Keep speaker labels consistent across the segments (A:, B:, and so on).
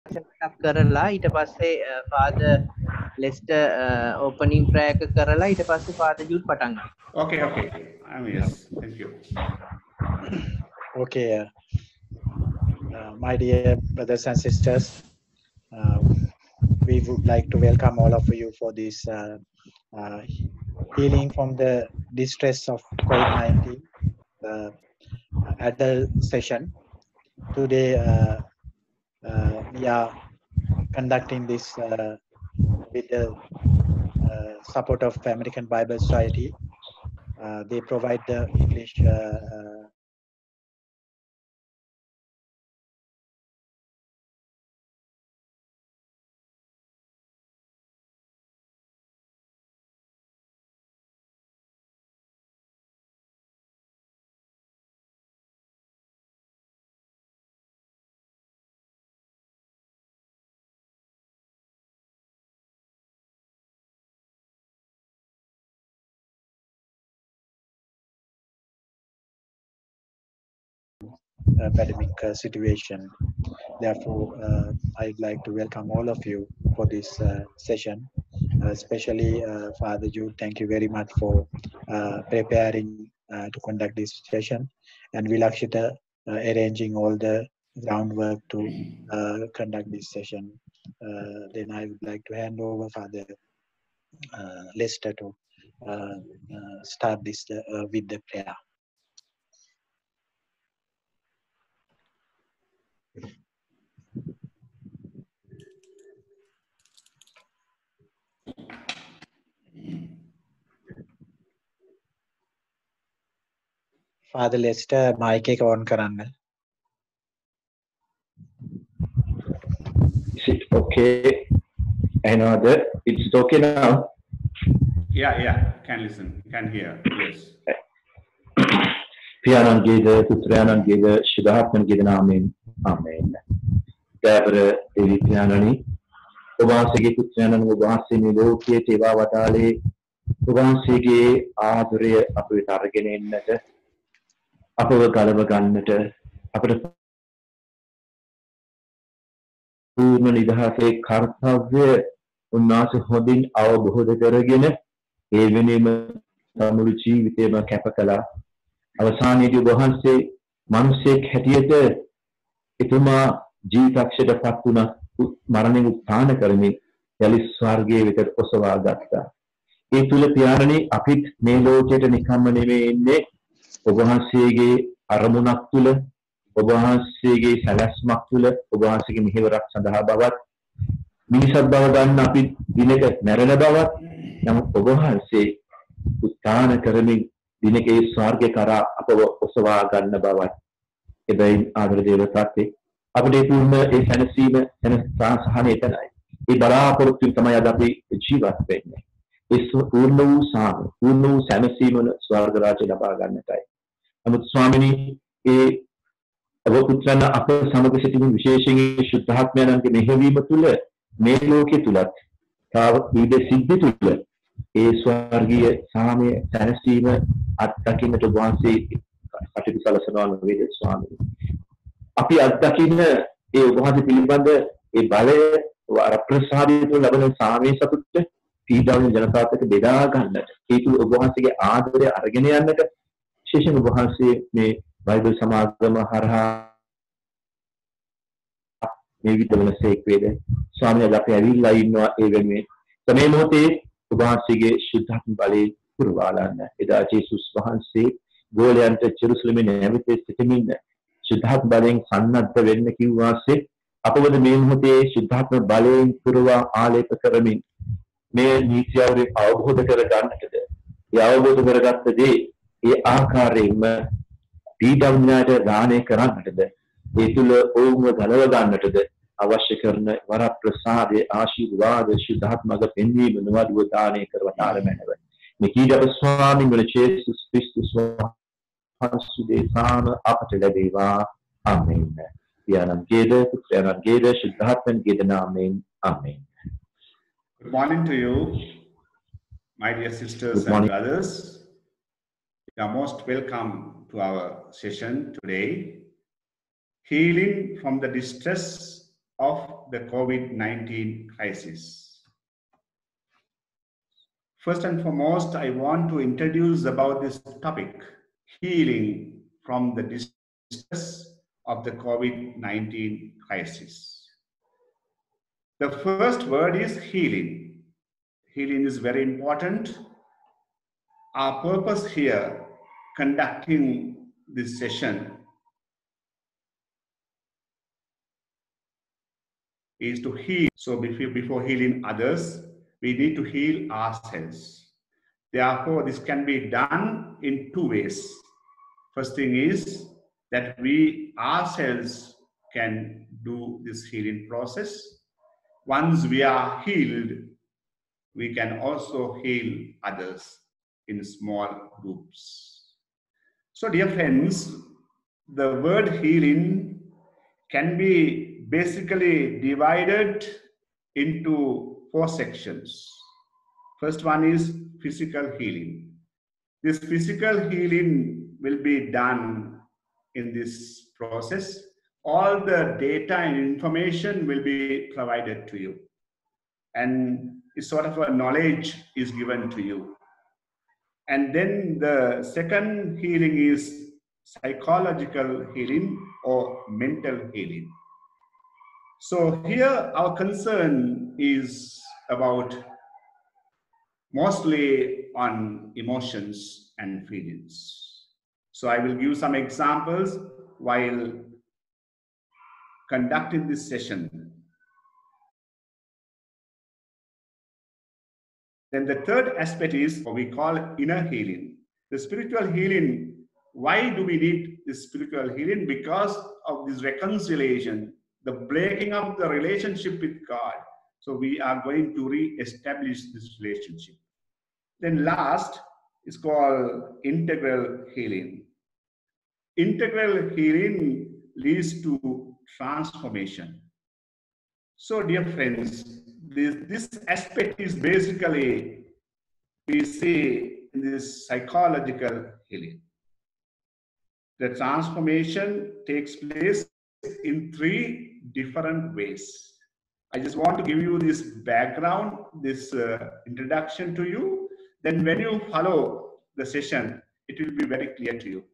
A: කරලා ඊට පස්සේ ෆාදර් ලෙස්ටර් ඕපනින් ප්‍රයර් එක කරලා ඊට පස්සේ ෆාදර් ජූඩ් පටන් ගන්නවා.
B: Okay, okay. Yes, thank you.
C: Okay, my dear brothers and sisters, we would like to welcome all of you for this healing from the distress of COVID-19 adult session. Today, we are conducting this with the support of American Bible Society. They provide the English pandemic situation. Therefore, I'd like to welcome all of you for this session, especially Father Jude. Thank you very much for preparing to conduct this session, and Vilakshita arranging all the groundwork to conduct this session. Then I would like to hand over Father Lester to start this with the prayer. Father Lester, mic එක on කරන්න.
D: Is it okay? I know that it's okay now.
B: Yeah, can listen, can hear. Yes.
D: පියාණන් ගේද පුත්‍රයාණන් ගේද ශුභාත්මන් ගේද නාමයෙන් ආමේන්. දයාබර දෙවි පියාණනි ඔබ වහන්සේගේ පුත්‍රයාණන් ඔබ වහන්සේ මේ ලෝකයේ තේවා වදාළේ ඔබ වහන්සේගේ ආදරය අප වෙත අරගෙන එන්නට අපව ගලව ගන්නට අපට පූර්ණ නිදහසේ කර්තව්‍ය උන්වහන්සේ හොඳින් අවබෝධ කරගෙන ඒ වෙනුවෙන් මුළු ජීවිතේම කැප කළා. අවසානයේදී වහන්සේ මිනිසෙක් හැටියට එතුමා ජීවිතක්ෂයටපත් වුණා මරණයෙන් උත්ථාන කරමින් යලි ස්වර්ගයේ වෙත ඔසවා ගත්තා. ඒ තුල පියාණනි අපිත් මේ ලෝකයට නිකම්ම නෙමෙයි ඉන්නේ ඔබ වහන්සේගේ අරමුණක් තුල ඔබ වහන්සේගේ සැලැස්මක් තුල ඔබ වහන්සේගේ මෙහෙවරක් සඳහා බවත් මිනිසත් බව ගන්න අපි දිනක මැරෙන බවත් නමුත් ඔබ වහන්සේ උත්ථාන කරමින් දිනකේ ස්වර්ගය කරා අපව ඔසවා ගන්න බවත් එබැවින් ආදර දේවතාවෝ අපේ පූර්ණ ඒ සැනසීම සහනය එතනයි. ඒ බලාපොරොත්තු තමයි අද අපි ජීවත් වෙන්නේ. ඒ පූර්ණ වූ පූර්ණ වූ සැනසීම ස්වර්ග රාජ්‍ය ලබා ගන්නටයි. නමුත් ස්වාමිනී ඒ ඔබ පුත්‍රයන් අප සමග සිටින විශේෂයෙන් ශුද්ධාත්මයන්ගේ මෙහෙවීම තුළ මේ ලෝකයේ තුලත් තාව විවිධ සිද්ධි තුළ ඒ ස්වර්ගීය සාමය සැනසීම අත්දකින්නට වහන්සේ කටයුතු සලසනවා වේද ස්වාමීනි. අපි අත්දකින්න ඒ වහන්සේ පිළිබඳ ඒ බලය වර ප්‍රසාදයෙන් ලැබෙන සාමයේ සතුට පීඩාවෙන් ජනතාවත් එක්ක බෙදා ගන්නට ඒක ඔබ වහන්සේගේ ආදරය අරගෙන යන්නට විශේෂයෙන් ඔබ වහන්සේ මේ බයිබල් සමාගම හරහා මේ විදිහටසේක් වේද ස්වාමීන් අපි ඇවිල්ලා ඉන්නවා ඒ වෙනුවෙන් මේ මොහොතේ ඔබ වහන්සේගේ ශුද්ධාත්ම බලය පුරවාලන්න එදා ජේසුස් වහන්සේ ගෝලයන්ට ජෙරුසලමේ නැවත සිටමින් ශුද්ධාත්ම බලයෙන් සන්නද්ධ වෙන්න කිව්වාසේ අපවද මේ මොහොතේ ශුද්ධාත්ම බලයෙන් පුරවා ආලේප කරමින් මේ නීතියවරේ අවබෝධ කර ගන්නටද ඒ අවබෝධ කරගත්ත දේ ඒ ආකාරයෙන්ම පීඩාවන්ට දානය කරන්නටද ඒ තුල ඕම ගලව ගන්නටද අවශ්‍ය කරන වර ප්‍රසාදයේ ආශිර්වාද ශුද්ධාත්මක පෙන්වීම නවදුව දානය කරවතාර මැනව මේ කීඩව ස්වාමීන් වහන්සේ ජේසුස් ක්‍රිස්තුස් වහන්සේ සාම අපට ලැබේවා ආමේන්. පියාණන් ගේද පුත්‍රයන්න් ගේද ශුද්ධාත්මන් ගේද නාමයෙන් ආමේන්.
B: Good morning to you, my dear sisters and brothers. You are most welcome to our session today. Healing from the distress of the COVID-19 crisis. First and foremost, I want to introduce about this topic, healing from the distress of the COVID-19 crisis. The first word is healing. Healing is very important. Our purpose here, conducting this session, is to heal. So before healing others, we need to heal ourselves. Therefore, this can be done in two ways. First thing is that we ourselves can do this healing process. Once we are healed, we can also heal others in small groups. So dear friends, the word healing can be basically divided into four sections. First one is physical healing. This physical healing will be done in this process. All the data and information will be provided to you. And it's sort of a knowledge is given to you. And then the second healing is psychological healing or mental healing. So here our concern is about mostly on emotions and feelings. So I will give some examples while conducting this session. Then the third aspect is what we call inner healing. The spiritual healing. Why do we need this spiritual healing? Because of this reconciliation, the breaking of the relationship with God. So we are going to re-establish this relationship. Then last is called integral healing. Integral healing leads to transformation. So dear friends, this aspect is basically, we see in this psychological healing. The transformation takes place in three different ways. I just want to give you this background, this introduction to you. Then when you follow the session, it will be very clear to you.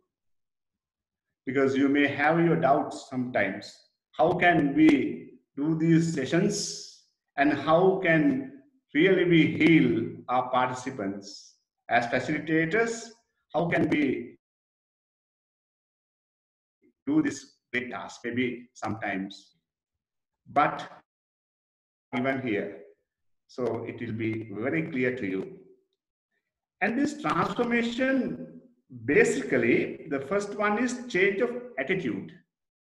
B: Because you may have your doubts sometimes. How can we do these sessions? And how can really we heal our participants? As facilitators, how can we do this great task? Maybe sometimes. But even here, so it will be very clear to you. And this transformation, basically, the first one is change of attitude.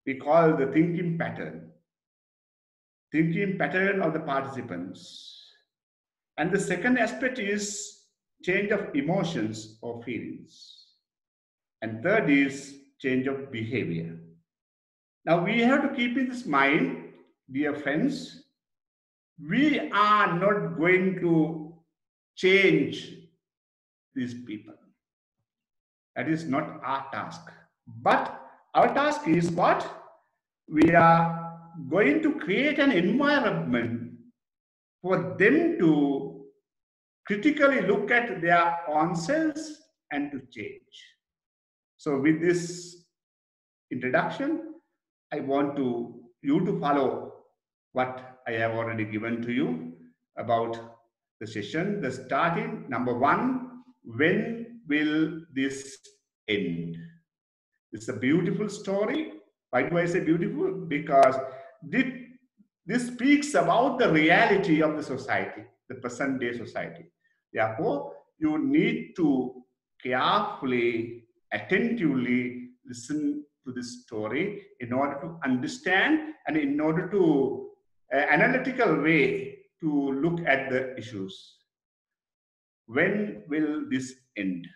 B: We call the thinking pattern of the participants. And the second aspect is change of emotions or feelings. And third is change of behavior. Now we have to keep in this mind, dear friends, we are not going to change these people. That is not our task. But our task is what? We are going to create an environment for them to critically look at their own selves and to change. So with this introduction, I want you to follow what I have already given to you about the session. The starting, number one, when will this end? It's a beautiful story. Why do I say beautiful? Because this speaks about the reality of the society, the present day society. Therefore, you need to carefully, attentively listen to this story in order to understand and in order to analytical way to look at the issues. When will this end?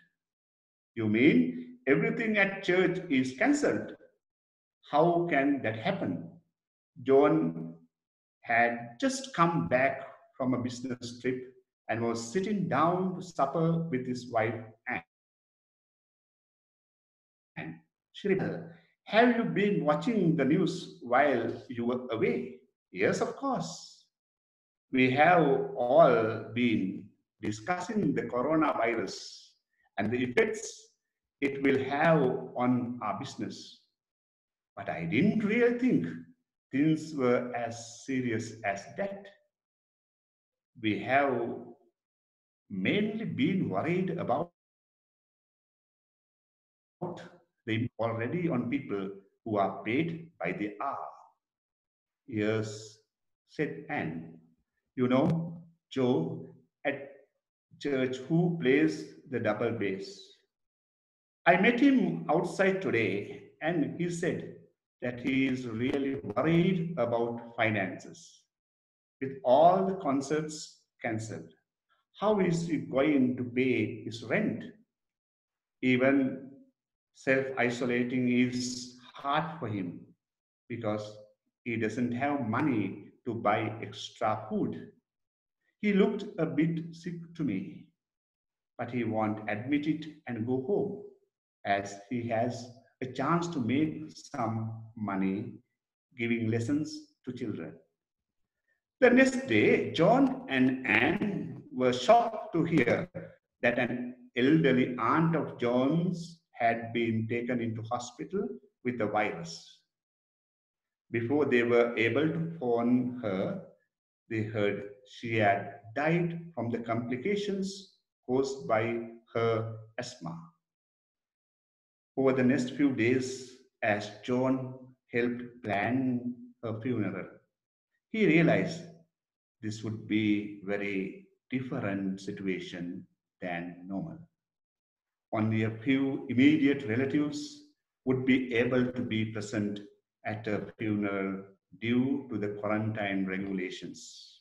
B: You mean everything at church is cancelled? How can that happen? John had just come back from a business trip and was sitting down to supper with his wife Anne. Sri, have you been watching the news while you were away? Yes, of course. We have all been discussing the coronavirus and the effects it will have on our business. But I didn't really think things were as serious as that. We have mainly been worried about the already on people who are paid by the hour. Yes, said Anne. You know, Joe at church who plays the double bass. I met him outside today and he said that he is really worried about finances. With all the concerts cancelled, how is he going to pay his rent? Even self-isolating is hard for him because he doesn't have money to buy extra food. He looked a bit sick to me, but he won't admit it and go home as he has a chance to make some money giving lessons to children. The next day, John and Anne were shocked to hear that an elderly aunt of John's had been taken into hospital with the virus. Before they were able to phone her, they heard she had died from the complications caused by her asthma. Over the next few days, as John helped plan her funeral, he realized this would be a very different situation than normal. Only a few immediate relatives would be able to be present at a funeral due to the quarantine regulations.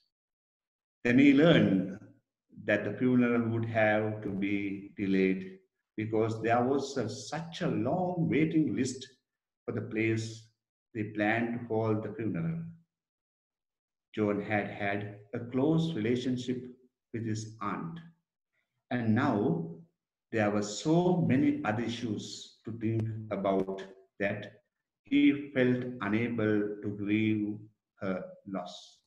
B: Then he learned that the funeral would have to be delayed because there was such a long waiting list for the place they planned to hold the funeral. John had had a close relationship with his aunt, and now there were so many other issues to think about that he felt unable to grieve her loss.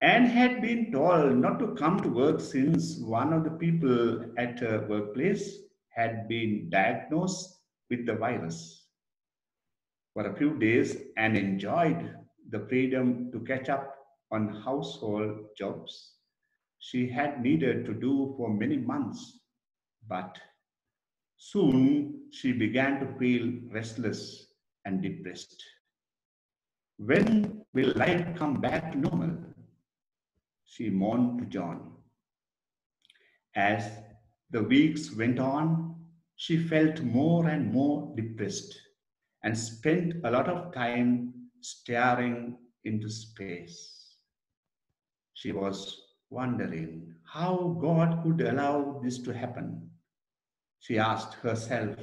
B: Anne had been told not to come to work since one of the people at her workplace had been diagnosed with the virus. For a few days, Anne enjoyed the freedom to catch up on household jobs she had needed to do for many months, but soon she began to feel restless and depressed. When will life come back to normal? She mourned to John. As the weeks went on, she felt more and more depressed and spent a lot of time staring into space. She was wondering how God could allow this to happen. She asked herself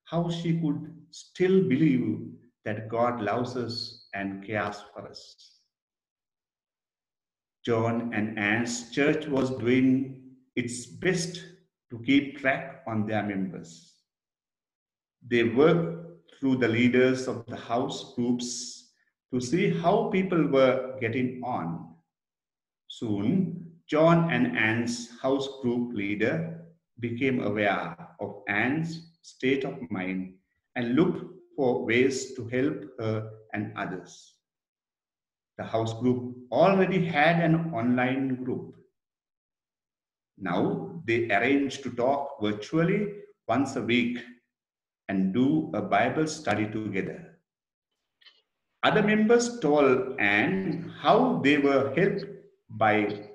B: how she could still believe that God loves us and cares for us. John and Anne's church was doing its best to keep track on their members. They worked through the leaders of the house groups to see how people were getting on. Soon, John and Anne's house group leader became aware of Anne's state of mind and looked for ways to help her and others. The house group already had an online group. Now they arranged to talk virtually once a week and do a Bible study together. Other members told Anne how they were helped by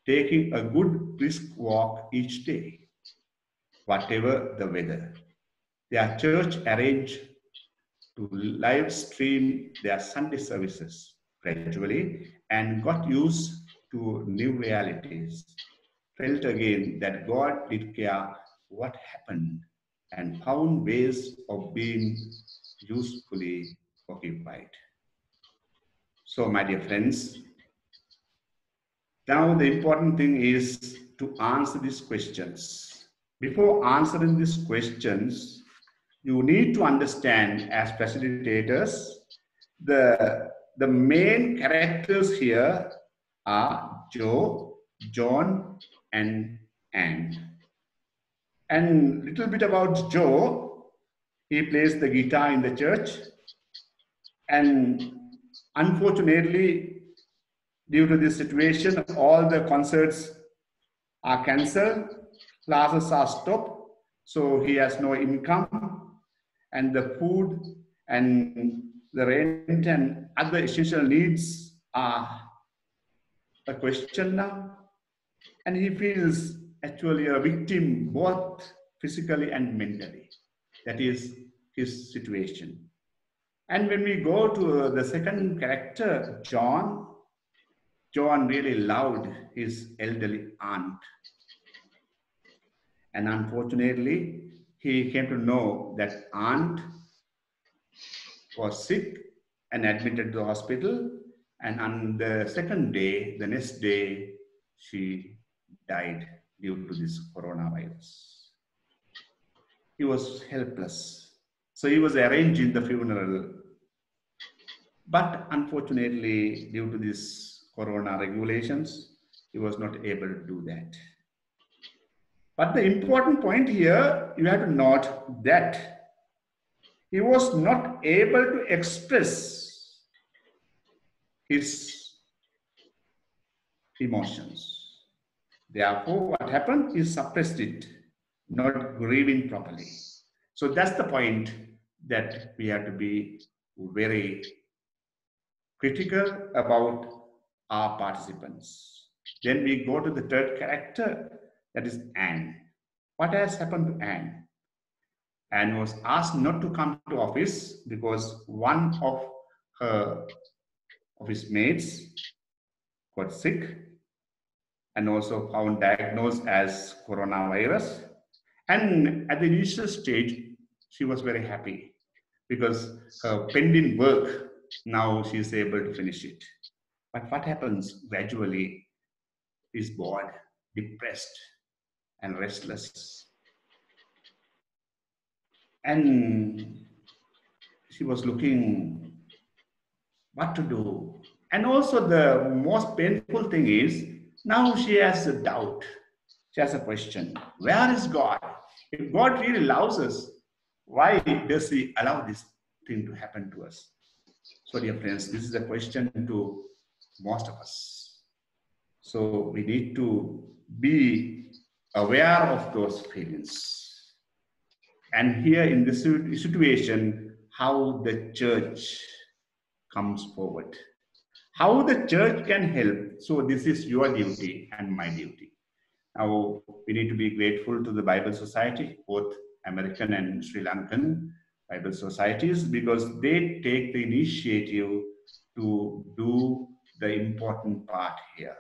B: taking a good brisk walk each day, whatever the weather. Their church arranged to live stream their Sunday services gradually and got used to new realities, felt again that God did care what happened and found ways of being usefully occupied. So, my dear friends, now the important thing is to answer these questions. Before answering these questions, you need to understand as facilitators the the main characters here are Joe, John, and Anne. And little bit about Joe, he plays the guitar in the church, and unfortunately, due to this situation, all the concerts are cancelled, classes are stopped, so he has no income, and the food and the rent and other essential needs are a question now. And he feels actually a victim both physically and mentally. That is his situation. And when we go to the second character, John really loved his elderly aunt. And unfortunately, he came to know that aunt was sick and admitted to the hospital. And on the second day, the next day, she died due to this coronavirus. He was helpless. So he was arranging the funeral. But unfortunately, due to this corona regulations, he was not able to do that. But the important point here, you have to note that he was not able to express his emotions. Therefore, what happened? He suppressed it, not grieving properly. So that's the point that we have to be very critical about our participants. Then we go to the third character, that is Anne. What has happened to Anne? Anne was asked not to come to office because one of his mates got sick and also found diagnosed as coronavirus. And at the initial stage, she was very happy because her pending work, now she is able to finish it. But what happens gradually is bored, depressed, and restless. And she was looking what to do. And also the most painful thing is, now she has a doubt. She has a question. Where is God? If God really loves us, why does he allow this thing to happen to us? So dear friends, this is a question to most of us. So we need to be aware of those feelings. And here in this situation, how the church comes forward. How the church can help. So this is your duty and my duty. Now, we need to be grateful to the Bible Society, both American and Sri Lankan Bible Societies, because they take the initiative to do the important part here.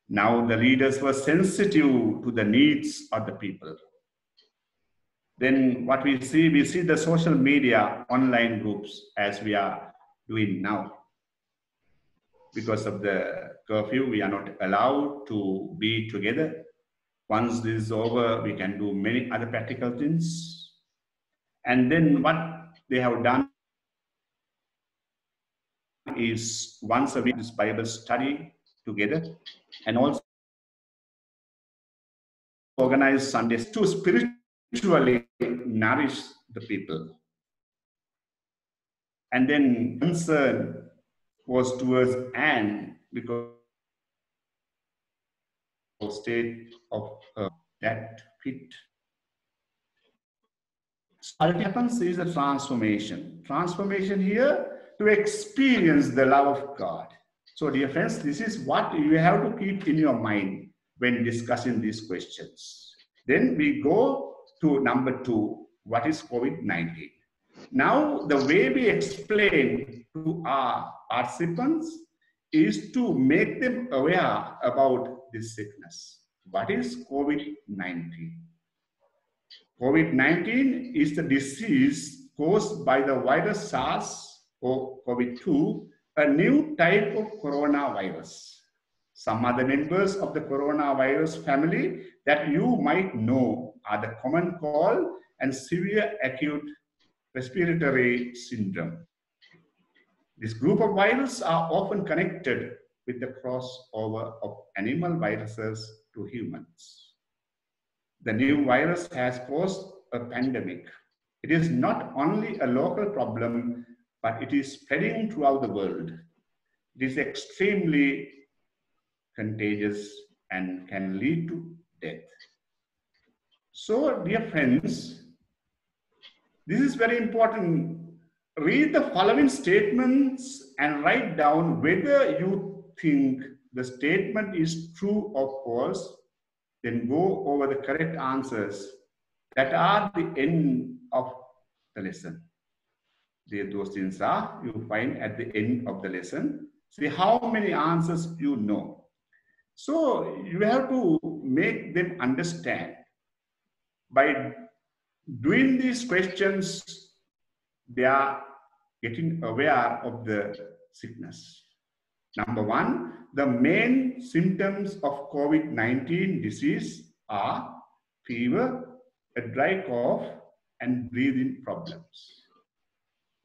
B: Now, the leaders were sensitive to the needs of the people. Then what we see the social media online groups as we are doing now. Because of the curfew, we are not allowed to be together. Once this is over, we can do many other practical things. And then what they have done is once a week this Bible study together, and also organize Sundays to spiritually nourish the people. And then concern was towards Anne because state of that fit. So what happens is a transformation. Transformation here to experience the love of God. So dear friends, this is what you have to keep in your mind when discussing these questions. Then we go to number 2, what is COVID-19? Now, the way we explain to our participants is to make them aware about this sickness. What is COVID-19? COVID-19 is the disease caused by the virus SARS or COVID-2, a new type of coronavirus. Some other members of the coronavirus family that you might know are the common cold and severe acute respiratory syndrome. This group of viruses are often connected with the crossover of animal viruses to humans. The new virus has caused a pandemic. It is not only a local problem, but it is spreading throughout the world. It is extremely contagious and can lead to death. So, dear friends, this is very important. Read the following statements and write down whether you think the statement is true or false. Then go over the correct answers that are the end of the lesson. Those things are you find at the end of the lesson. See how many answers you know. So you have to make them understand. By doing these questions, they are getting aware of the sickness. Number one, the main symptoms of COVID-19 disease are fever, a dry cough, and breathing problems.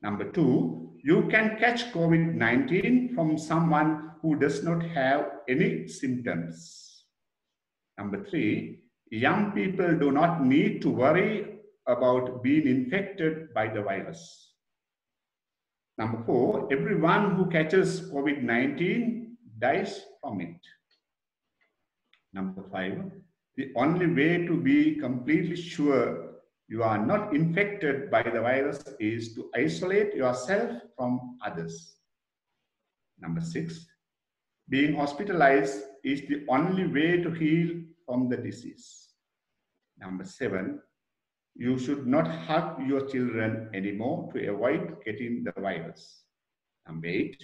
B: Number two, you can catch COVID-19 from someone who does not have any symptoms. Number three, young people do not need to worry about being infected by the virus. Number four, everyone who catches COVID-19 dies from it. Number five, the only way to be completely sure you are not infected by the virus is to isolate yourself from others. Number six, being hospitalized is the only way to heal from the disease. Number seven, you should not hug your children anymore to avoid getting the virus. Number eight,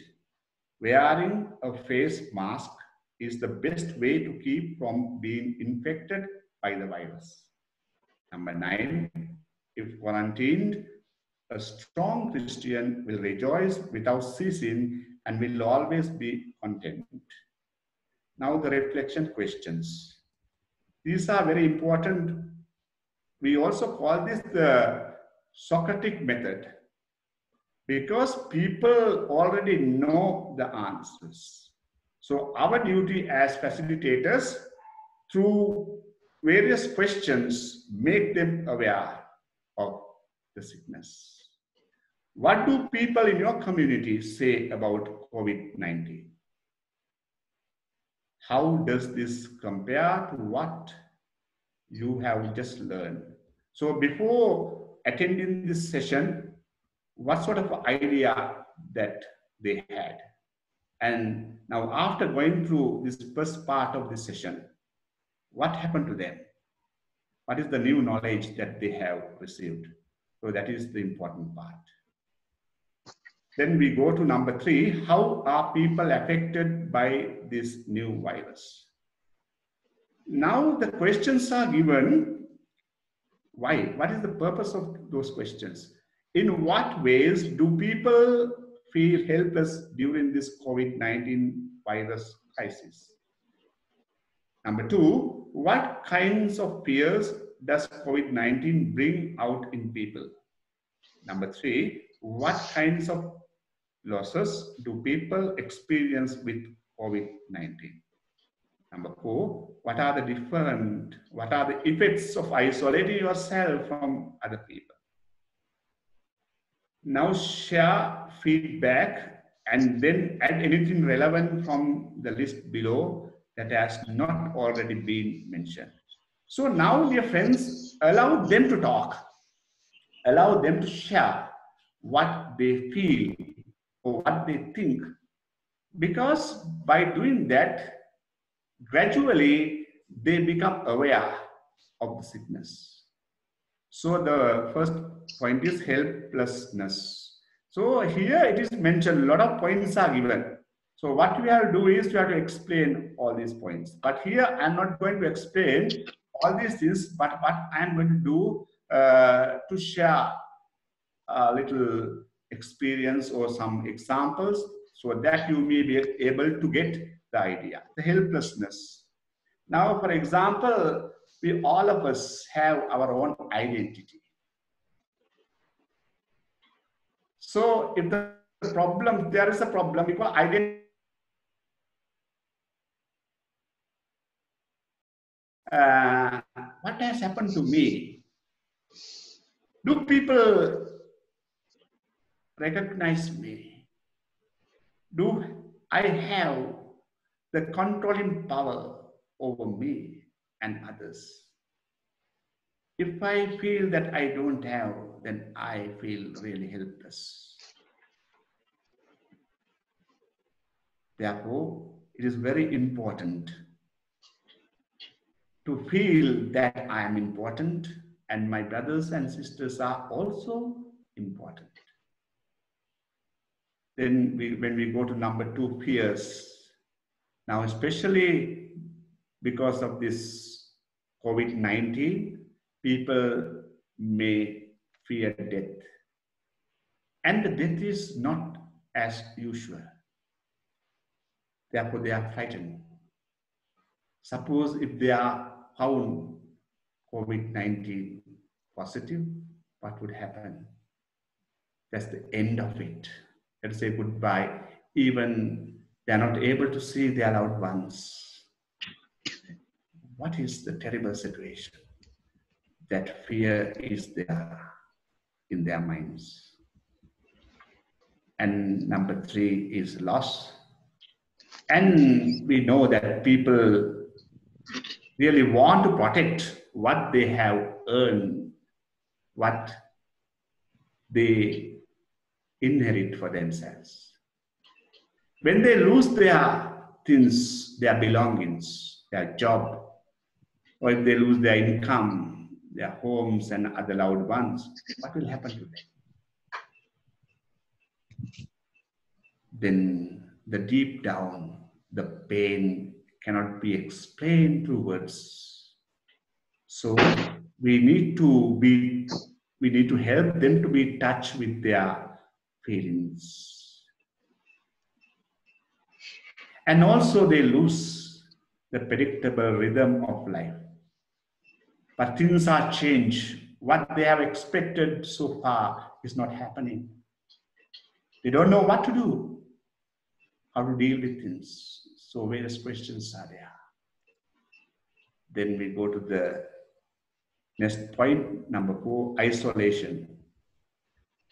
B: wearing a face mask is the best way to keep from being infected by the virus. Number nine, if quarantined, a strong Christian will rejoice without ceasing and will always be content. Now the reflection questions. These are very important. We also call this the Socratic method because people already know the answers. So our duty as facilitators, through various questions, make them aware of the sickness. What do people in your community say about COVID-19? How does this compare to what you have just learned? So before attending this session, what sort of idea that they had? And now after going through this first part of this session, what happened to them? What is the new knowledge that they have received? So that is the important part. Then we go to number three, how are people affected by this new virus? Now the questions are given. Why? What is the purpose of those questions? In what ways do people feel helpless during this COVID-19 virus crisis? Number two, what kinds of fears does COVID-19 bring out in people? Number three, what kinds of losses do people experience with COVID-19? Number four, what are the effects of isolating yourself from other people? Now share feedback and then add anything relevant from the list below that has not already been mentioned. So now, dear friends, allow them to talk. Allow them to share what they feel or what they think. Because by doing that, gradually they become aware of the sickness. So the first point is helplessness. So here it is mentioned, a lot of points are given. So what we have to do is we have to explain all these points. But here I'm not going to explain all these things, but what I'm going to do to share a little experience or some examples so that you may be able to get the idea. The helplessness. Now, for example, we all of us have our own identity. So if the problem, there is a problem because identity. What has happened to me? Do people recognize me? Do I have the controlling power over me and others? If I feel that I don't have, then I feel really helpless. Therefore, it is very important to feel that I am important and my brothers and sisters are also important. Then when we go to number 2, fears. Now, especially because of this COVID-19, people may fear death. And the death is not as usual. Therefore, they are frightened. Suppose if they are found COVID-19 positive, what would happen? That's the end of it. Let's say goodbye. Even they are not able to see their loved ones. What is the terrible situation? That fear is there in their minds. And number 3 is loss. And we know that people really want to protect what they have earned, what they inherit for themselves. When they lose their things, their belongings, their job, or if they lose their income, their homes and other loved ones, what will happen to them? Then the deep down, the pain cannot be explained through words. So we need to help them to be in touch with their feelings. And also they lose the predictable rhythm of life. But things are changed. What they have expected so far is not happening. They don't know what to do, how to deal with things. So various questions are there. Then we go to the next point, number 4, isolation.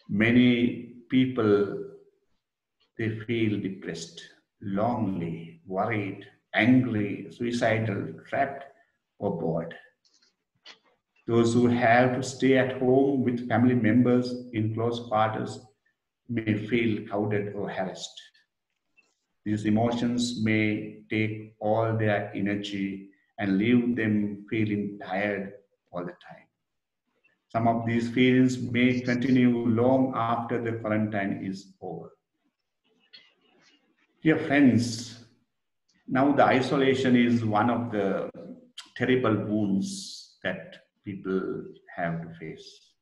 B: Many people, they feel depressed, lonely, worried, angry, suicidal, trapped, or bored. Those who have to stay at home with family members in close quarters may feel crowded or harassed. These emotions may take all their energy and leave them feeling tired all the time. Some of these feelings may continue long after the quarantine is over. Dear friends, now the isolation is one of the terrible wounds that people have to face.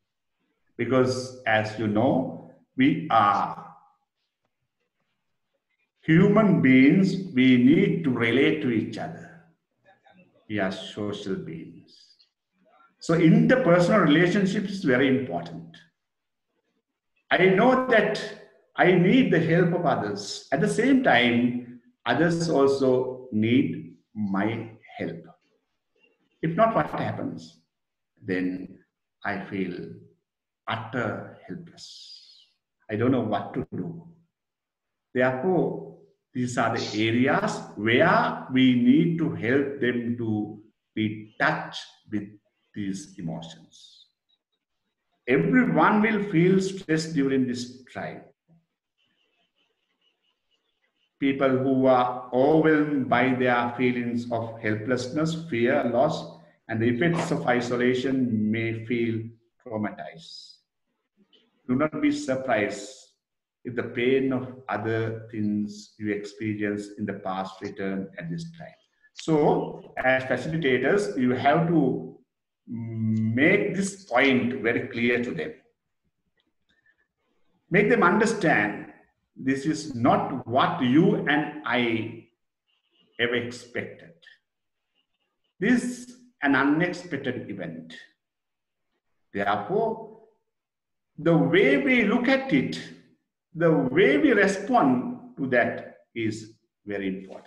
B: Because as you know, we are human beings, we need to relate to each other. We are social beings. So interpersonal relationships is very important. I know that I need the help of others. At the same time, others also need my help. If not, what happens? Then I feel utter helpless. I don't know what to do. Therefore, these are the areas where we need to help them to be touched with these emotions. Everyone will feel stress during this time. People who are overwhelmed by their feelings of helplessness, fear, loss, and the effects of isolation may feel traumatized. Do not be surprised if the pain of other things you experienced in the past return at this time. So, as facilitators, you have to make this point very clear to them. Make them understand this is not what you and I ever expected. This is an unexpected event. Therefore, the way we look at it the way we respond to that is very important.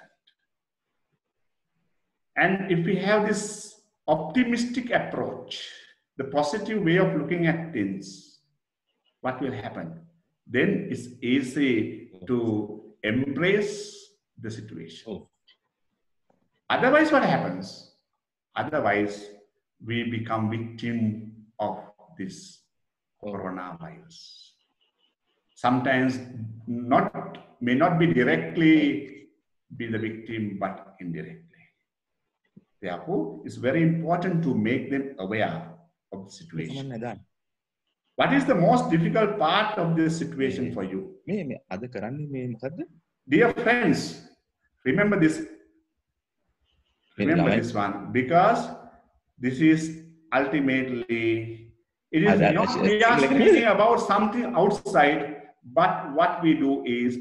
B: And if we have this optimistic approach, the positive way of looking at things, what will happen? Then it's easy to embrace the situation. Otherwise, what happens? Otherwise, we become victim of this coronavirus. Sometimes may not be directly be the victim, but indirectly. Therefore, it's very important to make them aware of the situation. What is the most difficult part of this situation for you? Dear friends, remember this. Remember this one, because this is ultimately, it is not we are speaking about something outside, but what we do is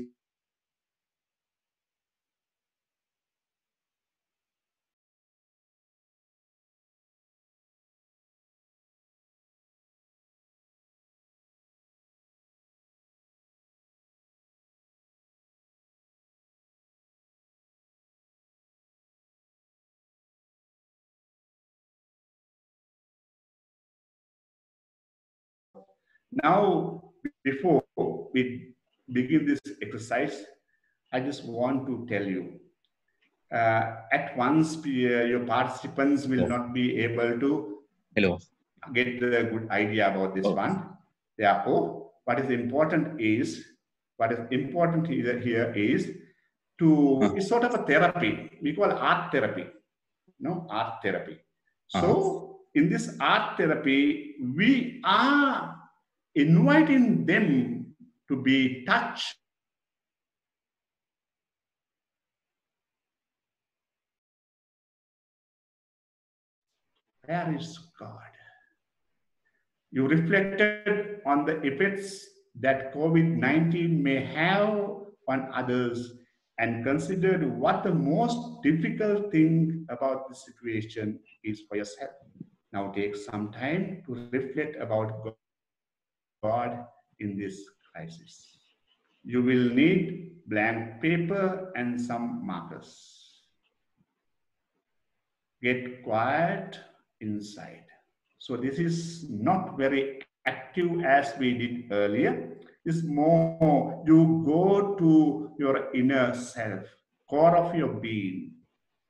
B: now, before we begin this exercise, I just want to tell you, at once your participants will not be able to get the good idea about this one. Therefore, what is important here is to, it's sort of a therapy. We call art therapy, art therapy. So in this art therapy, we are inviting them to be touched where is God? You reflected on the effects that COVID-19 may have on others and considered what the most difficult thing about the situation is for yourself. Now take some time to reflect about God in this crisis. You will need blank paper and some markers. Get quiet inside. So this is not very active as we did earlier. It's more, you go to your inner self, core of your being,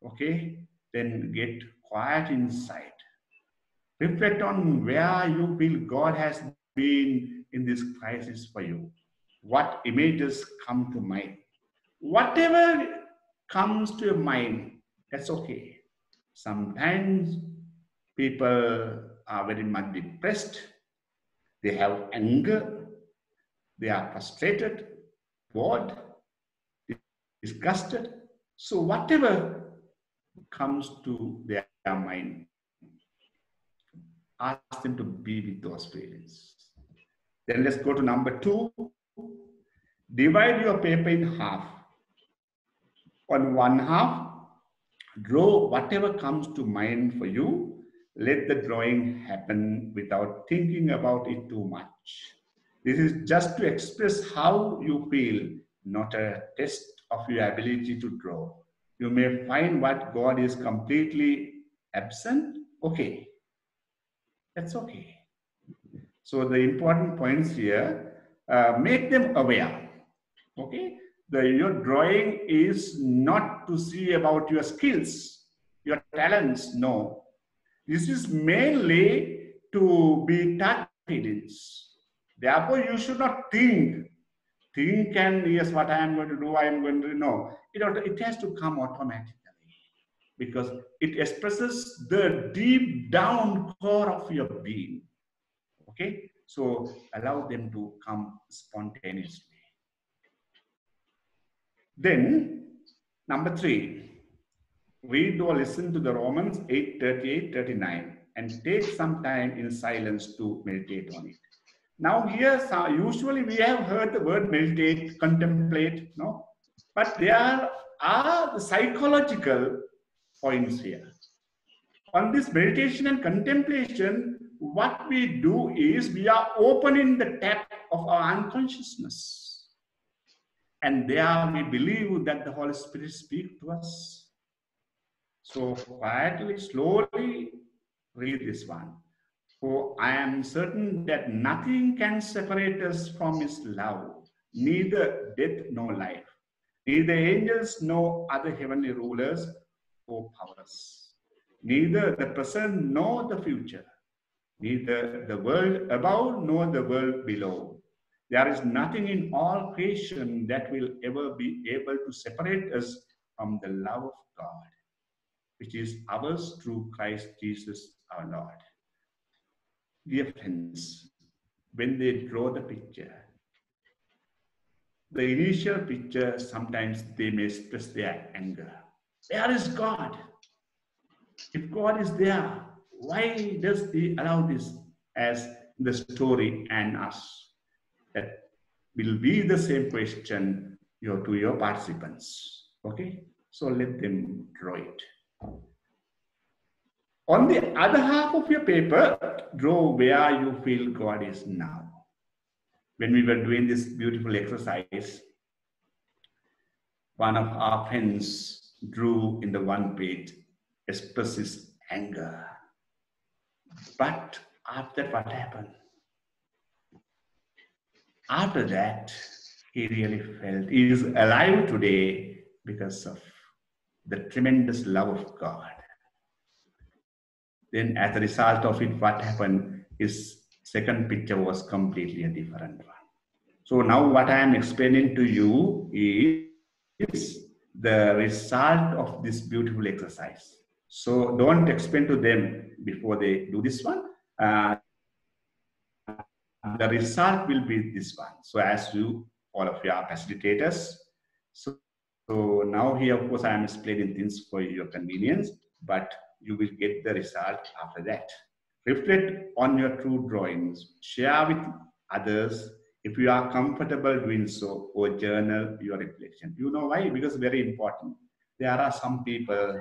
B: okay? Then get quiet inside. Reflect on where you feel God has been in this crisis for you. What images come to mind? Whatever comes to your mind, that's okay. Sometimes people are very much depressed. They have anger. They are frustrated, bored, disgusted. So whatever comes to their mind, ask them to be with those feelings. Then let's go to number 2. Divide your paper in half. On one half, draw whatever comes to mind for you. Let the drawing happen without thinking about it too much. This is just to express how you feel, not a test of your ability to draw. You may find what God is completely absent. Okay, that's okay. So the important points here, make them aware. Okay, your drawing is not to see about your skills, your talents. No, this is mainly to be touch feelings. Therefore, you should not think and yes, what I am going to do, I am going to know. It has to come automatically because it expresses the deep down core of your being. Okay, so allow them to come spontaneously. Then, number 3, read or listen to the Romans 8:38-39 and take some time in silence to meditate on it. Now here, usually we have heard the word meditate, contemplate, no? But there are the psychological points here. On this meditation and contemplation, what we do is we are opening the tap of our unconsciousness. And there we believe that the Holy Spirit speaks to us. So quietly, slowly read this one. For I am certain that nothing can separate us from his love, neither death nor life, neither angels nor other heavenly rulers or powers, neither the present nor the future, neither the world above nor the world below. There is nothing in all creation that will ever be able to separate us from the love of God, which is ours through Christ Jesus our Lord. Dear friends, when they draw the picture, the initial picture, sometimes they may express their anger. Where is God? If God is there, why does he allow this as the story and us? That will be the same question to your participants. Okay? So let them draw it. On the other half of your paper, draw where you feel God is now. When we were doing this beautiful exercise, one of our friends drew in the one page, expresses anger. But after that, what happened? After that, he really felt he is alive today because of the tremendous love of God. Then as a result of it, what happened? His second picture was completely a different one. So now what I am explaining to you is the result of this beautiful exercise. So don't explain to them before they do this one. The result will be this one. So as you, all of you are facilitators. So now here, of course, I am explaining things for your convenience, but you will get the result after that. Reflect on your true drawings. Share with others if you are comfortable doing so, or journal your reflection. You know why? Because very important. There are some people,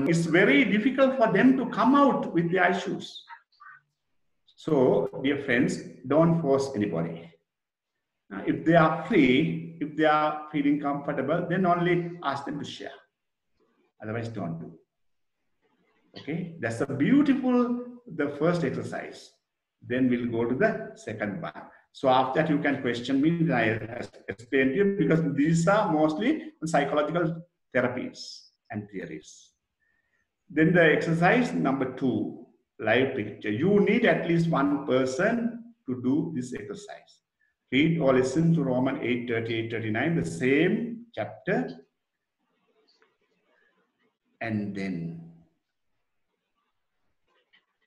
B: it's very difficult for them to come out with their issues. So, dear friends, don't force anybody. If they are free, if they are feeling comfortable, then only ask them to share. Otherwise, don't do. Okay, that's a beautiful, the first exercise. Then we'll go to the second one. So after that, you can question me, I explain to you, because these are mostly psychological therapies and theories. Then the exercise number 2, live picture. You need at least one person to do this exercise. Read or listen to Romans 8:38-39, the same chapter. And then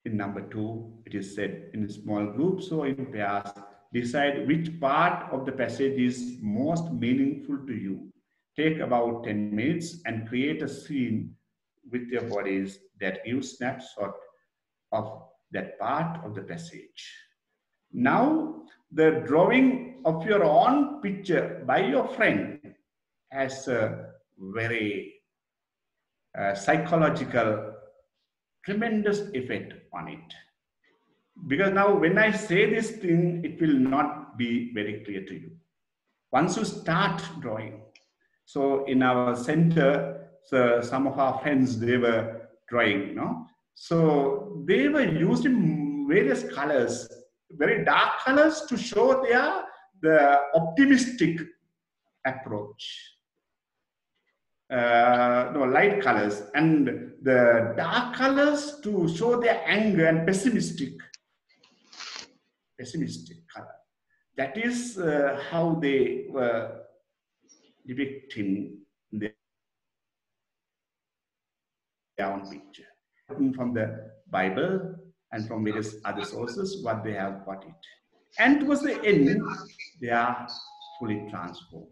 B: in number 2, it is said in small groups or in pairs, decide which part of the passage is most meaningful to you. Take about 10 minutes and create a scene with your bodies that gives snapshot of that part of the passage. Now, the drawing of your own picture by your friend has a very psychological, tremendous effect on it. Because now when I say this thing, it will not be very clear to you. Once you start drawing, so in our center, so some of our friends, they were drawing, you know. So they were using various colors, very dark colors, to show the optimistic approach. Light colors, and the dark colors to show their anger and pessimistic color. That is how they were depicting their own picture. From the Bible and from various other sources, what they have got it. And towards the end, they are fully transformed.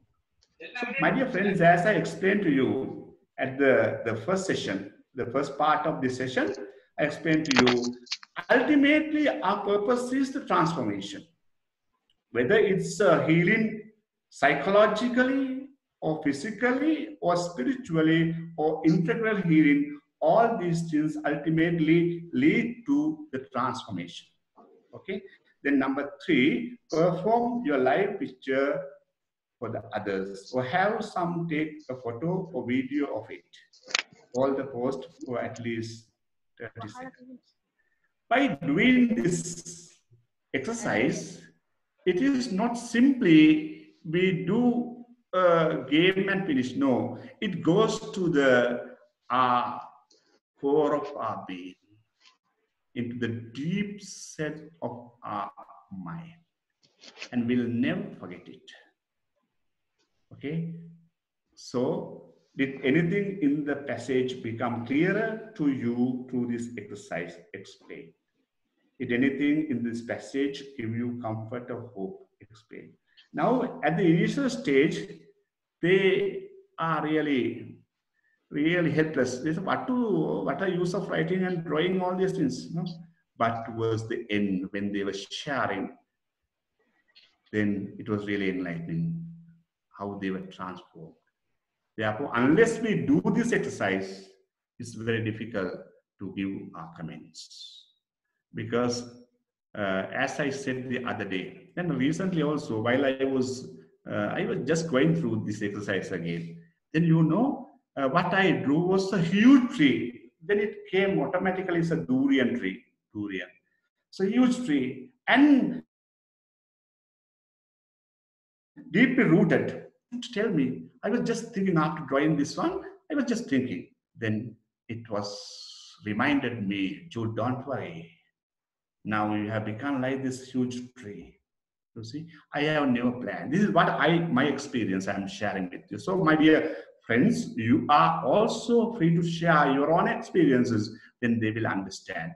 B: So, my dear friends, as I explained to you at the first session, the first part of this session, I explained to you, ultimately our purpose is the transformation. Whether it's healing psychologically or physically or spiritually or integral healing, all these things ultimately lead to the transformation. Okay, Then number 3, perform your live picture for the others, or have some take a photo or video of it. All the post for at least 30 seconds. By doing this exercise, it is not simply we do a game and finish. No, it goes to the core of our being, into the deep set of our mind, and we'll never forget it. Okay? So, did anything in the passage become clearer to you through this exercise? Explain. Did anything in this passage give you comfort or hope? Explain. Now, at the initial stage, they are really helpless. They say, what are use of writing and drawing all these things? No? But towards the end, when they were sharing, then it was really enlightening how they were transformed. Therefore, unless we do this exercise, it's very difficult to give our comments. Because as I said the other day, and recently also, while I was just going through this exercise again, then what I drew was a huge tree. Then it came automatically as a durian tree. Durian. So huge tree and deeply rooted. Tell me, I was just thinking after drawing this one, I was just thinking. Then it was reminded me, Jude, don't worry. Now you have become like this huge tree. You see, I have never planned. This is what my experience I am sharing with you. So, my dear friends, you are also free to share your own experiences. Then they will understand.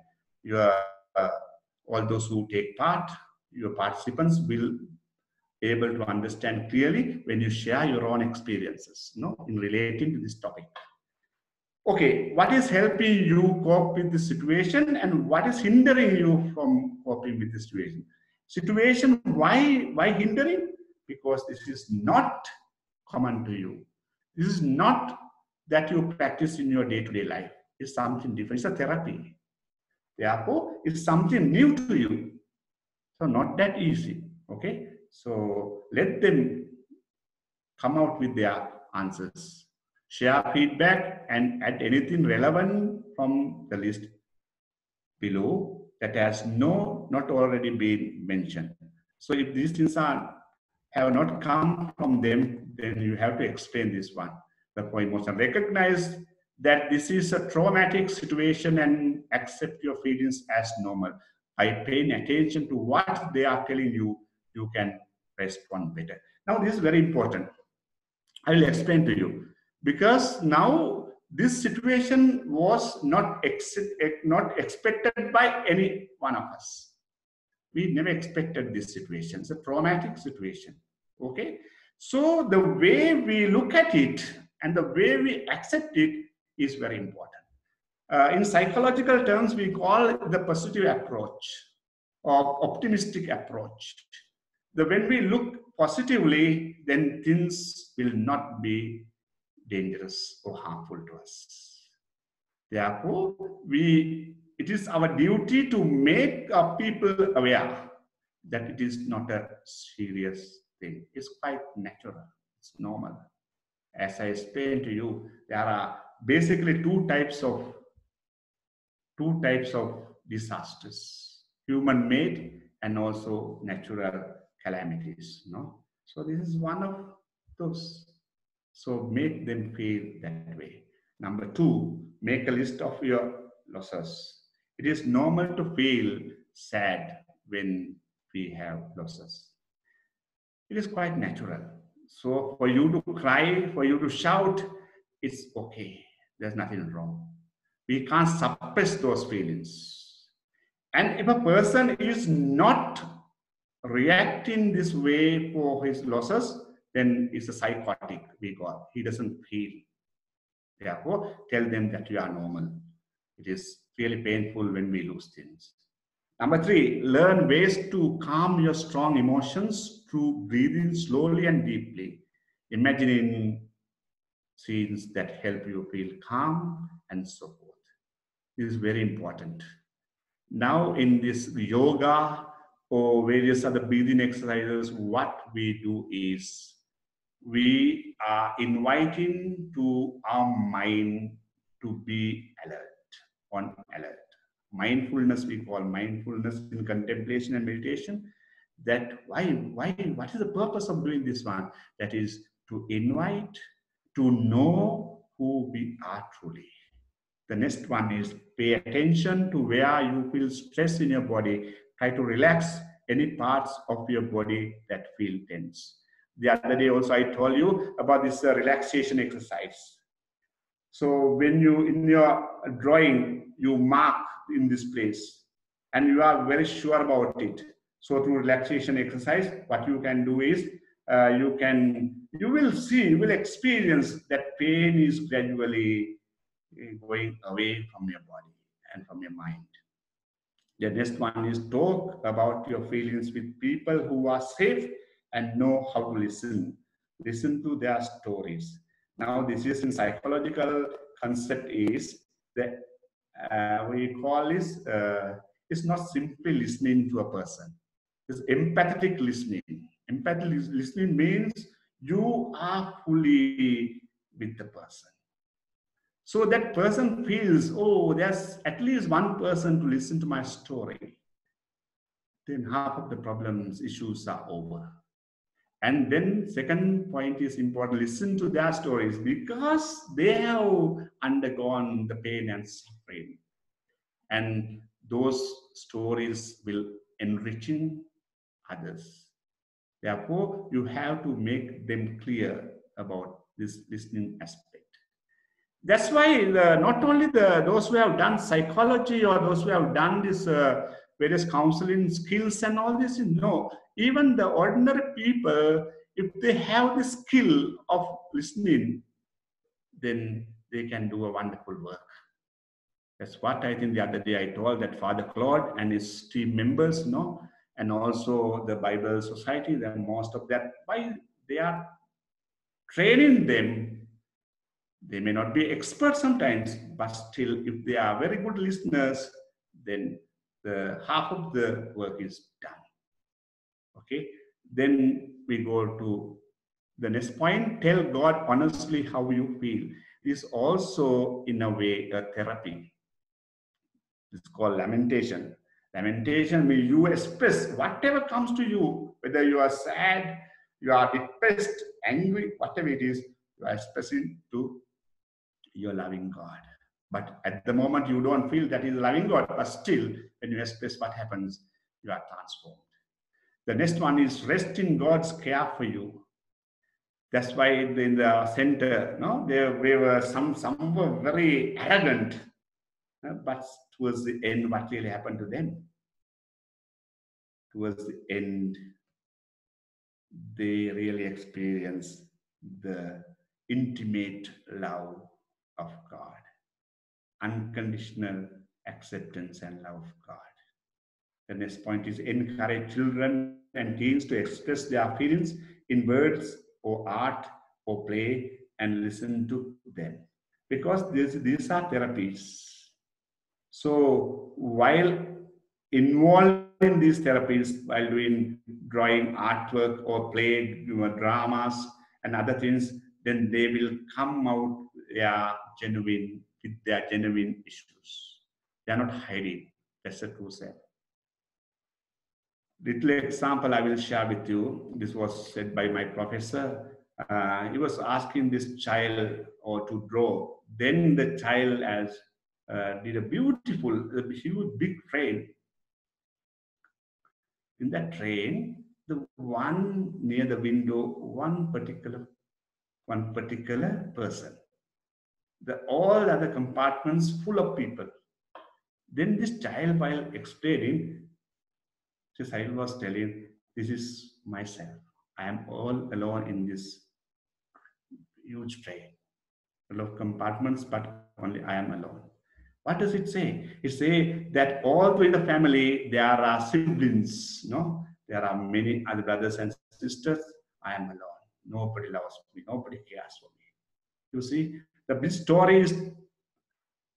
B: All those who take part, your participants will able to understand clearly when you share your own experiences, in relating to this topic. Okay, what is helping you cope with the situation and what is hindering you from coping with the situation? Situation, why hindering? Because this is not common to you. This is not that you practice in your day-to-day life. It's something different. It's a therapy. Therefore, it's something new to you. So not that easy. Okay. So let them come out with their answers. Share feedback and add anything relevant from the list below that has not already been mentioned. So if these things have not come from them, then you have to explain this one. The point was to recognize that this is a traumatic situation and accept your feelings as normal. By paying attention to what they are telling you, you can respond better. Now, this is very important. I will explain to you. Because now this situation was not expected by any one of us. We never expected this situation. It's a traumatic situation. Okay? So the way we look at it and the way we accept it is very important. In psychological terms, we call it the positive approach or optimistic approach. When we look positively, then things will not be dangerous or harmful to us. Therefore, it is our duty to make our people aware that it is not a serious thing. It's quite natural. It's normal. As I explained to you, there are basically two types of disasters: human-made and also natural calamities. So this is one of those. So make them feel that way. Number 2, make a list of your losses. It is normal to feel sad when we have losses. It is quite natural. So for you to cry, for you to shout, it's okay. There's nothing wrong. We can't suppress those feelings. And if a person is not reacting this way for his losses, then it's a psychotic, we call. He doesn't feel. Therefore, tell them that you are normal. It is really painful when we lose things. Number 3, learn ways to calm your strong emotions through breathing slowly and deeply, imagining scenes that help you feel calm and so forth. This is very important. Now in this yoga, or various other breathing exercises, what we do is we are inviting to our mind to be alert, on alert. Mindfulness, we call mindfulness in contemplation and meditation. That what is the purpose of doing this one? That is to invite, to know who we are truly. The next one is pay attention to where you feel stress in your body. Try to relax any parts of your body that feel tense. The other day also I told you about this relaxation exercise. So when you, in your drawing, you mark in this place and you are very sure about it. So through relaxation exercise, what you can do is, you will experience that pain is gradually going away from your body and from your mind. The next one is talk about your feelings with people who are safe and know how to listen. Listen to their stories. Now, this is in psychological concept is that we call this, it's not simply listening to a person. It's empathetic listening. Empathetic listening means you are fully with the person. So that person feels, oh, there's at least one person to listen to my story. Then half of the problems, issues are over. And then second point is important, listen to their stories because they have undergone the pain and suffering. And those stories will enriching others. Therefore, you have to make them clear about this listening aspect. That's why not only those who have done psychology or those who have done this various counseling skills and all this, no, even the ordinary people, if they have the skill of listening, then they can do a wonderful work. That's what I think the other day I told that Father Claude and his team members, no, and also the Bible Society, then most of that, why they are training them. They may not be experts sometimes, but still, if they are very good listeners, then the half of the work is done. Okay. Then we go to the next point. Tell God honestly how you feel. This is also, in a way, a therapy. It's called lamentation. Lamentation means you express whatever comes to you, whether you are sad, you are depressed, angry, whatever it is, you are expressing to your loving God. But at the moment, you don't feel that is loving God, but still, when you express what happens, you are transformed. The next one is rest in God's care for you. That's why in the center, no, there were some were very arrogant, but towards the end, what really happened to them? Towards the end, they really experienced the intimate love of God, unconditional acceptance and love of God. The next point is encourage children and teens to express their feelings in words or art or play and listen to them. Because these are therapies. So while involved in these therapies, while doing drawing, artwork or play, dramas and other things, then they will come out with their genuine issues. They are not hiding. That's the true self. Little example I will share with you. This was said by my professor. He was asking this child to draw. Then the child did a huge, big train. In that train, the one near the window, one particular person. All other compartments full of people. Then this child, while explaining, this child was telling, this is myself. I am all alone in this huge train, full of compartments, but only I am alone. What does it say? It says that all through the family, there are siblings, no? There are many other brothers and sisters. I am alone. Nobody loves me. Nobody cares for me. You see, the big story is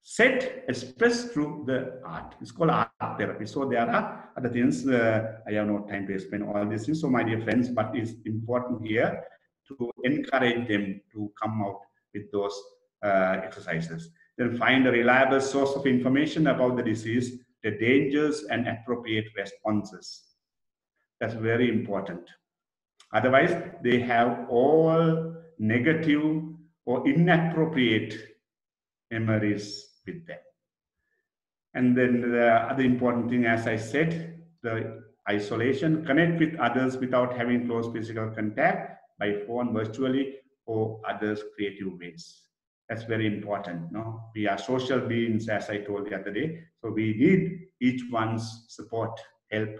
B: set expressed through the art. It's called art therapy. So there are other things. I have no time to explain all these things. So my dear friends, but it's important here to encourage them to come out with those exercises. Then find a reliable source of information about the disease, the dangers, and appropriate responses. That's very important. Otherwise, they have all negative or inappropriate memories with them. And then the other important thing, as I said, the isolation, connect with others without having close physical contact by phone, virtually, or others creative ways. That's very important. No? We are social beings, as I told the other day. So we need each one's support, help.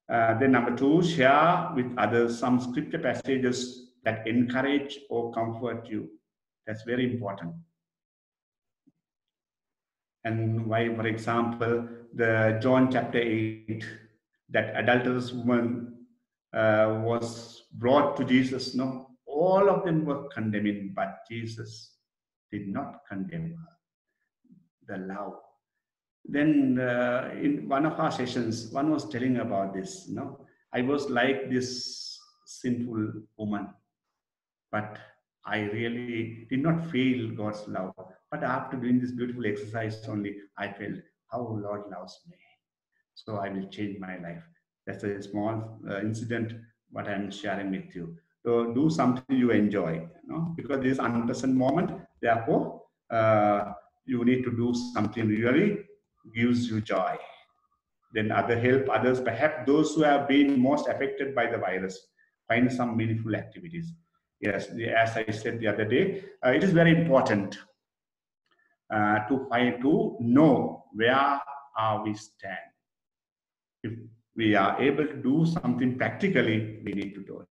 B: Then number 2, share with others some scripture passages that encourage or comfort you. That's very important. And why, for example, the John chapter 8, that adulterous woman was brought to Jesus. No, all of them were condemning, but Jesus did not condemn her. The love. Then in one of our sessions, one was telling about this. No, I was like this sinful woman, but I really did not feel God's love. But after doing this beautiful exercise only, I felt how Lord loves me. So I will change my life. That's a small incident what I'm sharing with you. So do something you enjoy, because this unpleasant moment, therefore, you need to do something really gives you joy. Then help others, perhaps those who have been most affected by the virus, find some meaningful activities. Yes, as I said the other day, it is very important to know where are we stand. If we are able to do something practically, we need to do it.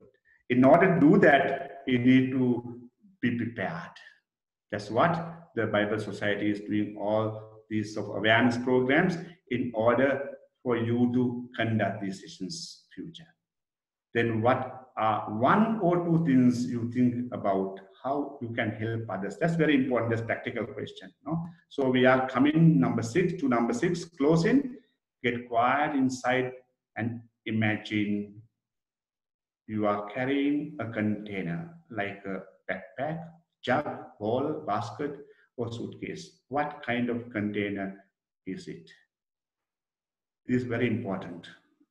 B: In order to do that, we need to be prepared. That's what the Bible Society is doing, all these awareness programs in order for you to conduct these sessions future. Then what are 1 or 2 things you think about how you can help others? That's very important. That's practical question. No? So we are coming number 6, closing. Get quiet inside and imagine you are carrying a container like a backpack, jug, bowl, basket, or suitcase. What kind of container is it? It is very important,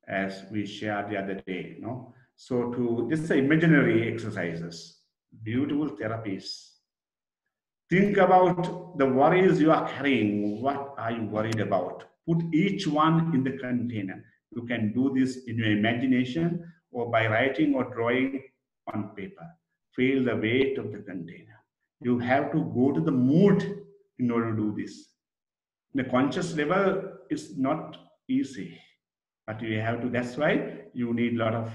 B: as we shared the other day. No? So this is imaginary exercises, beautiful therapies. Think about the worries you are carrying. What are you worried about? Put each one in the container. You can do this in your imagination or by writing or drawing on paper. Feel the weight of the container. You have to go to the mood in order to do this. The conscious level is not easy, but you have to. That's why you need a lot of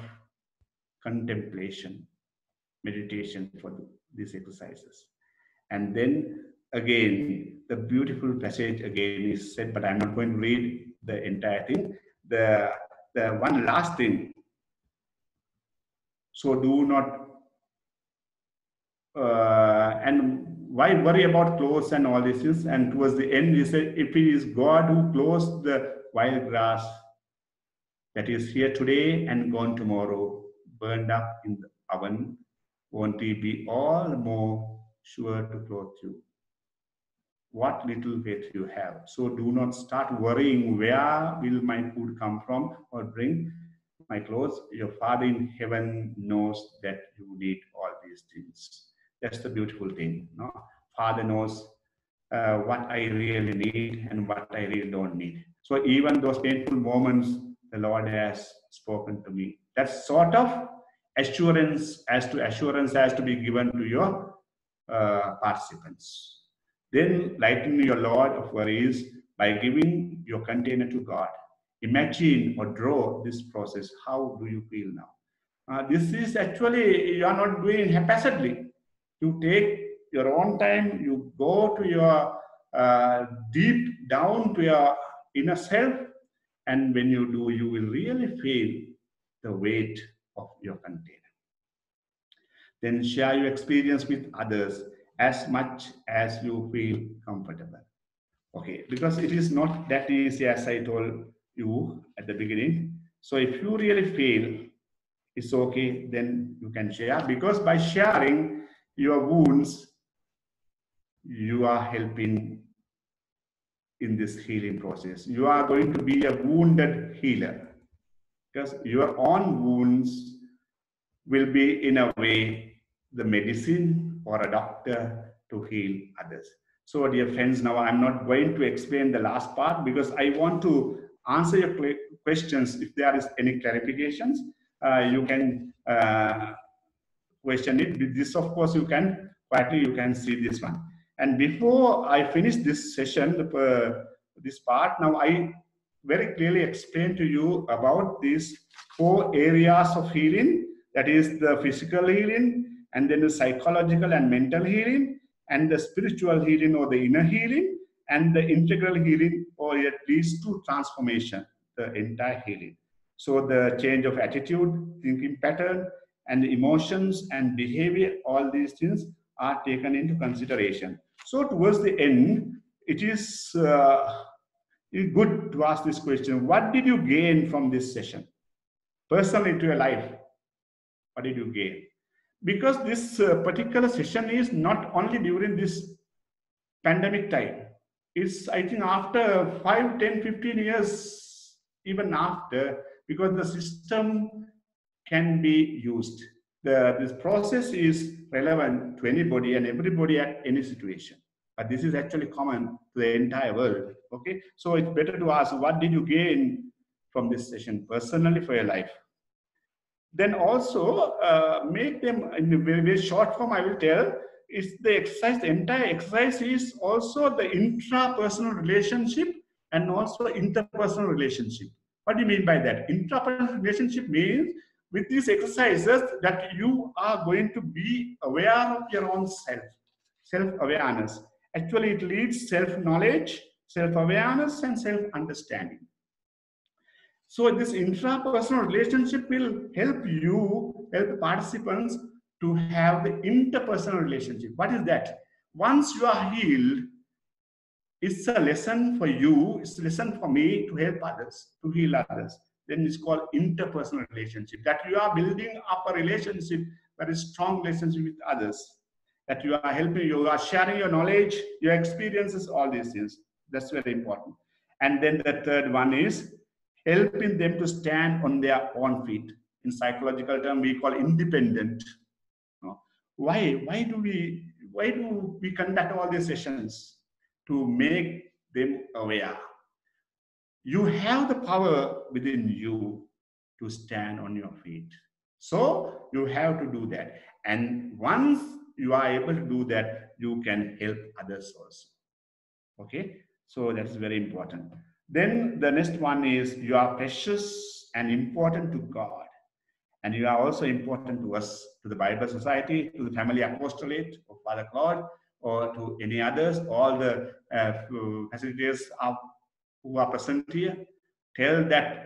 B: contemplation, meditation for these exercises. And then again, the beautiful passage again is said, but I'm not going to read the entire thing. The one last thing. So do not, and why worry about clothes and all these things? And towards the end, he said, if it is God who clothes the wild grass that is here today and gone tomorrow, burned up in the oven, won't he be all more sure to clothe you? What little faith you have. So do not start worrying, where will my food come from or bring my clothes? Your Father in heaven knows that you need all these things. That's the beautiful thing. No? Father knows what I really need and what I really don't need. So even those painful moments, the Lord has spoken to me. That sort of assurance has to be given to your participants. Then lighten your load of worries by giving your container to God. Imagine or draw this process. How do you feel now? This is actually, you are not doing haphazardly. You take your own time, you go to your deep down to your inner self, and when you do, you will really feel the weight of your container. Then share your experience with others as much as you feel comfortable. Okay, because it is not that easy as I told you at the beginning. So if you really feel it's okay, then you can share, because by sharing your wounds, you are helping in this healing process. You are going to be a wounded healer, because your own wounds will be, in a way, the medicine or a doctor to heal others. So, dear friends, now I'm not going to explain the last part, because I want to answer your questions. If there is any clarifications, you can question it. With this, of course, you can quietly you can see this one. And before I finish this session, this part, now I very clearly explain to you about these 4 areas of healing. That is the physical healing, and then the psychological and mental healing, and the spiritual healing or the inner healing, and the integral healing, or it leads to transformation, the entire healing. So the change of attitude, thinking pattern, and emotions and behavior, all these things are taken into consideration. So towards the end, it is good to ask this question: what did you gain from this session? Personally to your life, what did you gain? Because this particular session is not only during this pandemic time. It's, I think, after 5, 10, 15 years, even after, because the system can be used. This process is relevant to anybody and everybody at any situation. But this is actually common to the entire world. Okay, so it's better to ask, what did you gain from this session personally for your life? Then also make them in a very, very short form. I will tell, is the exercise, the entire exercise is also the intrapersonal relationship and also interpersonal relationship. What do you mean by that? Intrapersonal relationship means with these exercises that you are going to be aware of your own self, self-awareness. Actually, it leads self-knowledge, self-awareness, and self-understanding. So this intrapersonal relationship will help you, help the participants to have the interpersonal relationship. What is that? Once you are healed, it's a lesson for you, it's a lesson for me to help others, to heal others. Then it's called interpersonal relationship. That you are building up a relationship, very strong relationship with others. That you are helping, you are sharing your knowledge, your experiences, all these things. That's very important. And then the third one is helping them to stand on their own feet. In psychological term, we call independent. Why do we conduct all these sessions? To make them aware. You have the power within you to stand on your feet. So you have to do that. And once you are able to do that, you can help others also. Okay, so that's very important. Then the next one is, you are precious and important to God. And you are also important to us, to the Bible Society, to the Family Apostolate of Father Claude, or to any others, all the facilitators who are present here. Tell that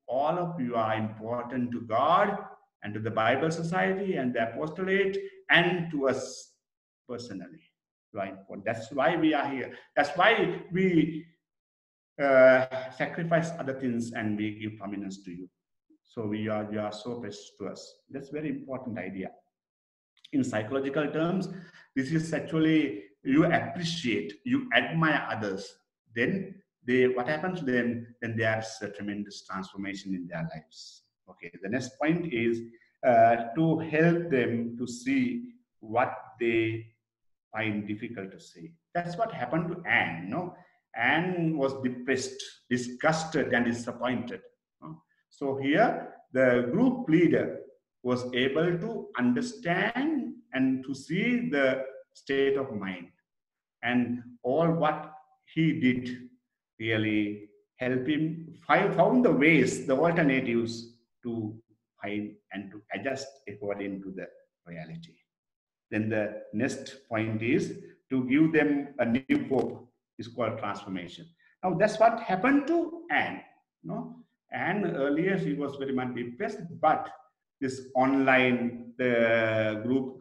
B: all of you are important to God and to the Bible Society and the Apostolate and to us personally. Right? That's why we are here. That's why we sacrifice other things and we give prominence to you. So you are so precious to us. That's very important idea. In psychological terms, this is actually, you appreciate, you admire others. Then what happens to them? Then there's a tremendous transformation in their lives. Okay. The next point is to help them to see what they find difficult to see. That's what happened to Anne. No, Anne was depressed, disgusted, and disappointed. So here, the group leader was able to understand and to see the state of mind, and all what he did really help him found the ways, the alternatives to find and to adjust according to the reality. Then the next point is to give them a new hope. Is called transformation. Now that's what happened to Anne. Anne earlier, she was very much depressed, but this online, the group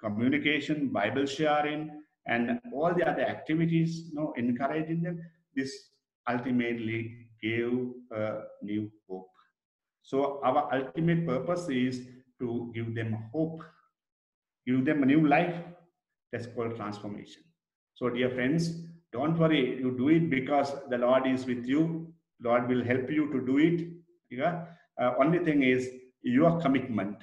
B: communication, Bible sharing, and all the other activities, encouraging them. This ultimately gave a new hope. So our ultimate purpose is to give them hope, give them a new life. That's called transformation. So dear friends, don't worry, you do it because the Lord is with you. Lord will help you to do it. Yeah. Only thing is your commitment.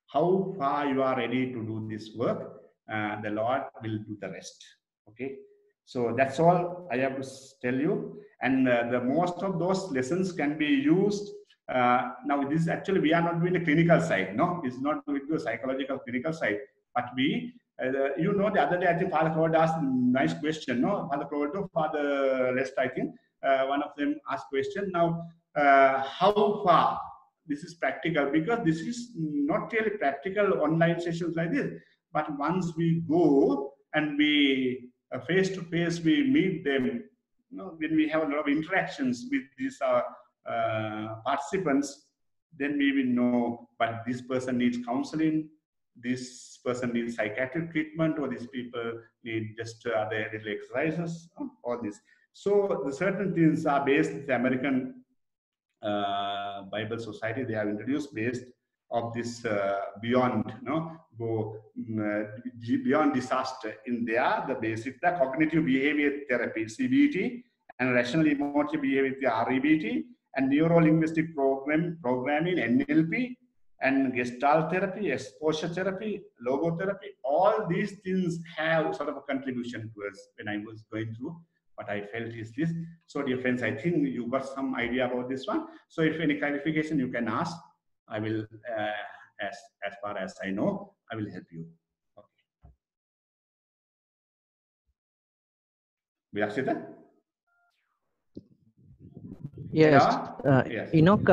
B: How far you are ready to do this work, the Lord will do the rest. Okay. So that's all I have to tell you. And the most of those lessons can be used. Now, this actually, we are not doing the clinical side. No, it's not doing the psychological clinical side. But we, the other day, I think Father Claude asked a nice question. No, Father Claude, Father Rest, I think, one of them asked question. Now, how far this is practical? Because this is not really practical online sessions like this. But once we go and we face to face, we meet them. When we have a lot of interactions with these participants, then we will know. But this person needs counseling. This person needs psychiatric treatment, or these people need just other little exercises. All this. So the certain things are based on the American Bible Society. They have introduced based of this beyond, beyond disaster. In there, the basic, the cognitive behavior therapy, CBT, and rational emotive behavior, REBT, and neuro-linguistic programming, NLP, and gestalt therapy, exposure therapy, logotherapy. All these things have sort of a contribution to us when I was going through. What I felt is this. So dear friends, I think you got some idea about this one. So if any clarification you can ask, I will, as far as I know, I will help you. Okay. Vilakshita?
A: Yes.
B: Yes.
A: Enoch,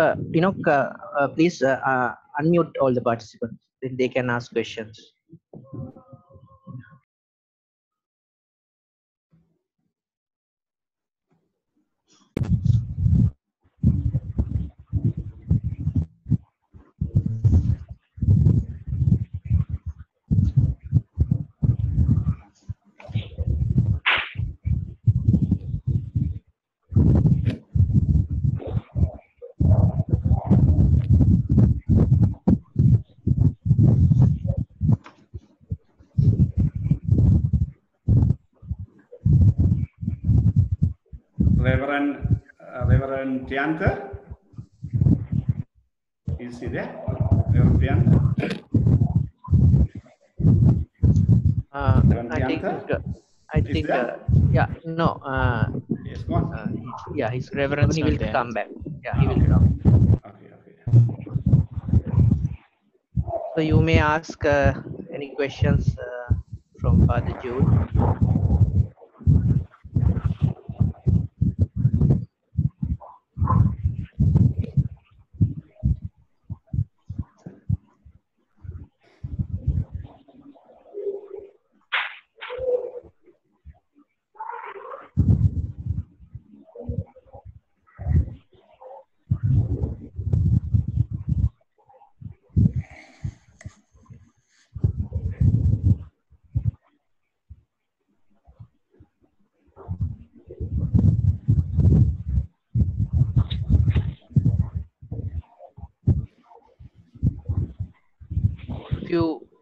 A: please unmute all the participants. Then they can ask questions.
B: Reverend Tianta, is he there? Reverend Tianta?
A: I think, yeah, no.
B: Yes, go on.
A: Yeah, his reverence, he will come back. Yeah, he will
B: Okay.
A: come.
B: Okay.
A: So you may ask any questions from Father Jude.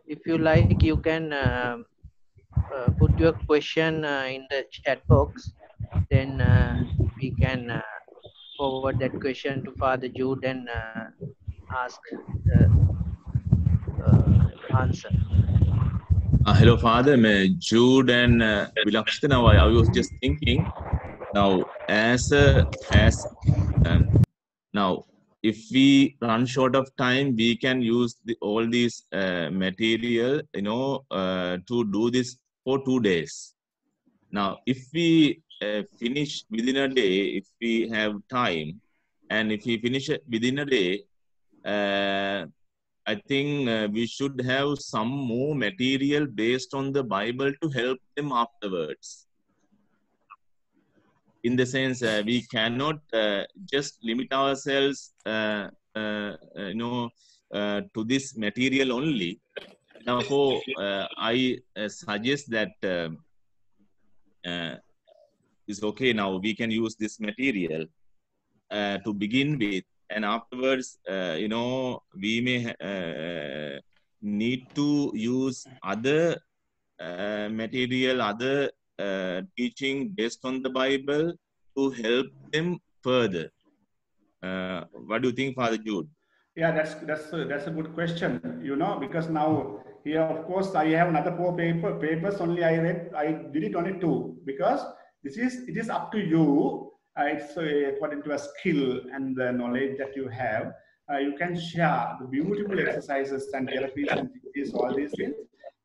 A: If you like, you can put your question in the chat box. Then we can forward that question to Father Jude and ask the answer.
E: Hello, Father. Jude and Vilakshita. Now, I was just thinking. Now, now, if we run short of time, we can use all these material, to do this for 2 days. Now, if we finish within a day, if we have time, and if we finish it within a day, I think we should have some more material based on the Bible to help them afterwards. In the sense, we cannot just limit ourselves, to this material only. Now, I suggest that it's okay now. We can use this material to begin with, and afterwards, we may need to use other material, other teaching based on the Bible to help them further. What do you think, Father Jude?
B: Yeah, that's a good question. Because now here, of course, I have another four papers. Only I did it only two, because it is up to you. It's according to a skill and the knowledge that you have. You can share the beautiful exercises and therapies and things, all these things,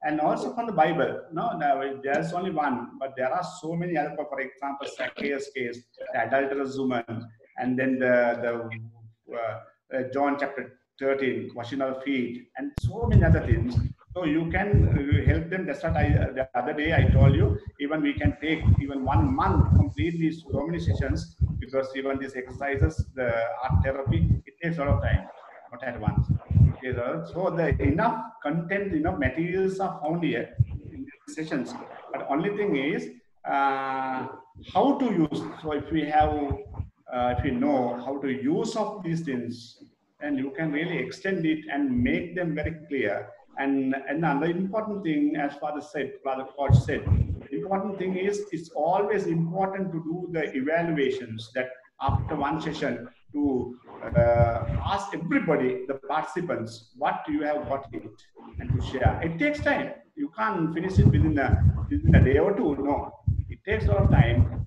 B: and also from the Bible. No, there's only one, but there are so many other. For example, Zacchaeus case, the adulterous woman, and then the John chapter 13, washing our feet, and so many other things. So you can help them. That's what the other day I told you. Even we can take even 1 month to complete these so many sessions, because even these exercises, the art therapy, it takes a lot of time, not at once. So the enough content, enough materials are found here in these sessions. But only thing is how to use. So if we have if you know how to use of these things, and you can really extend it and make them very clear. And another important thing, as Father Coach said, important thing is it's always important to do the evaluations, that after one session to ask everybody, the participants, what you have got it, and to share. It takes time. You can't finish it within a day or two. No, it takes a lot of time.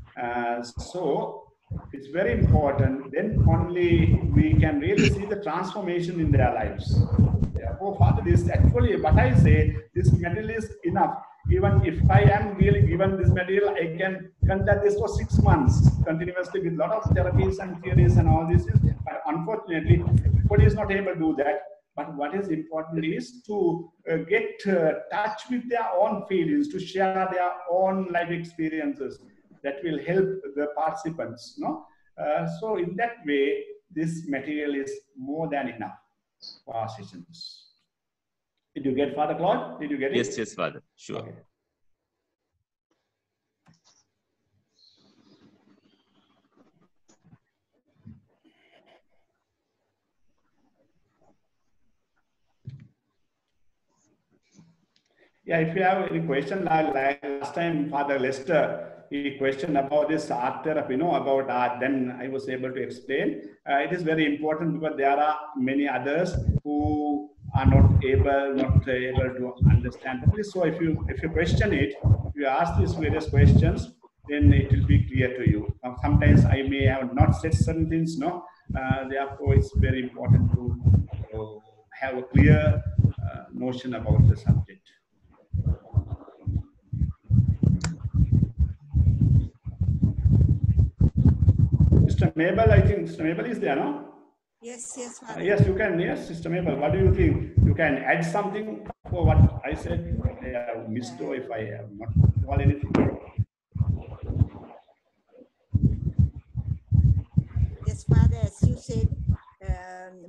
B: So it's very important. Then only we can really see the transformation in their lives. Therefore, Father, this actually what I say, this material is enough. Even if I am really given this material, I can conduct this for 6 months continuously with a lot of therapies and theories and all this. But unfortunately, everybody is not able to do that. But what is important is to get touch with their own feelings, to share their own life experiences. That will help the participants. No? So in that way, this material is more than enough for our sessions. Did you get, Father Claude? Did you get it?
E: Yes, Father. Sure.
B: Okay. Yeah, if you have any question, like last time, Father Lester, he questioned about this art therapy, about art. Then I was able to explain. It is very important because there are many others who are not able to understand properly. So if you question it, if you ask these various questions, then it will be clear to you. Sometimes I may have not said certain things, therefore it's very important to have a clear notion about the subject. Sister Mabel, I think Sister Mabel is there, no?
F: Yes, Father.
B: Yes, you can. Yes, Sister Mabel, what do you think? You can add something for what I said? I have missed, or if I have not told anything.
F: Yes, Father, as you said,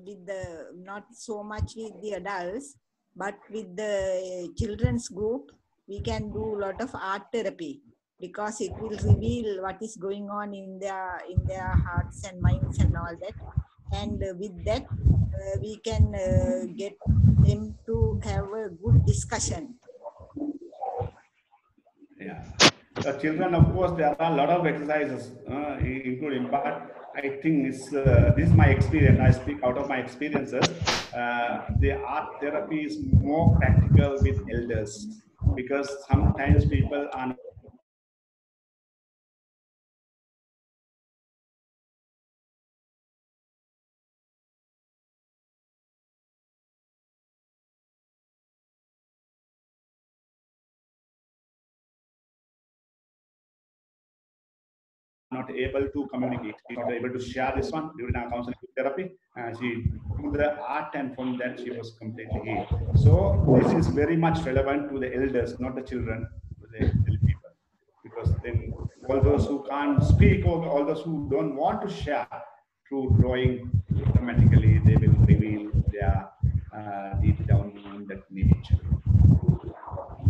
F: with the not so much with the adults, but with the children's group, we can do a lot of art therapy, because it will reveal what is going on in their hearts and minds and all that. And with that, we can get them to have a good discussion.
B: Yeah. The children, of course, there are a lot of exercises, including, but I think this is my experience. I speak out of my experiences. The art therapy is more practical with elders, because sometimes people are not able to communicate, not able to share this one during our counseling therapy. She do the art, and from that she was completely healed. So this is very much relevant to the elders, not the children, to the elderly people, because then all those who can't speak, or all those who don't want to share through drawing, automatically they will reveal their deep down wounded nature.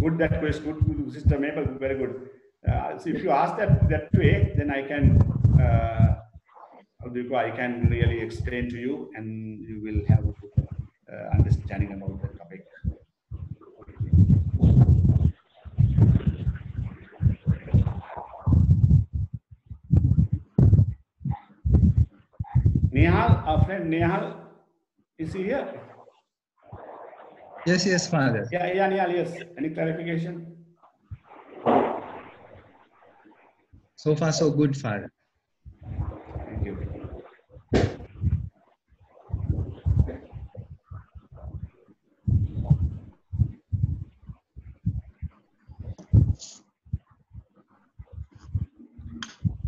B: Good, that question, good, Sister Mabel, very good. So if you ask that way, then I can really explain to you, and you will have a good understanding about the topic. Nehal, our friend Nehal, is he here?
G: Yes, Father.
B: Yeah, Nehal, yes. Any clarification?
G: So far, so good, Father.
B: Thank you.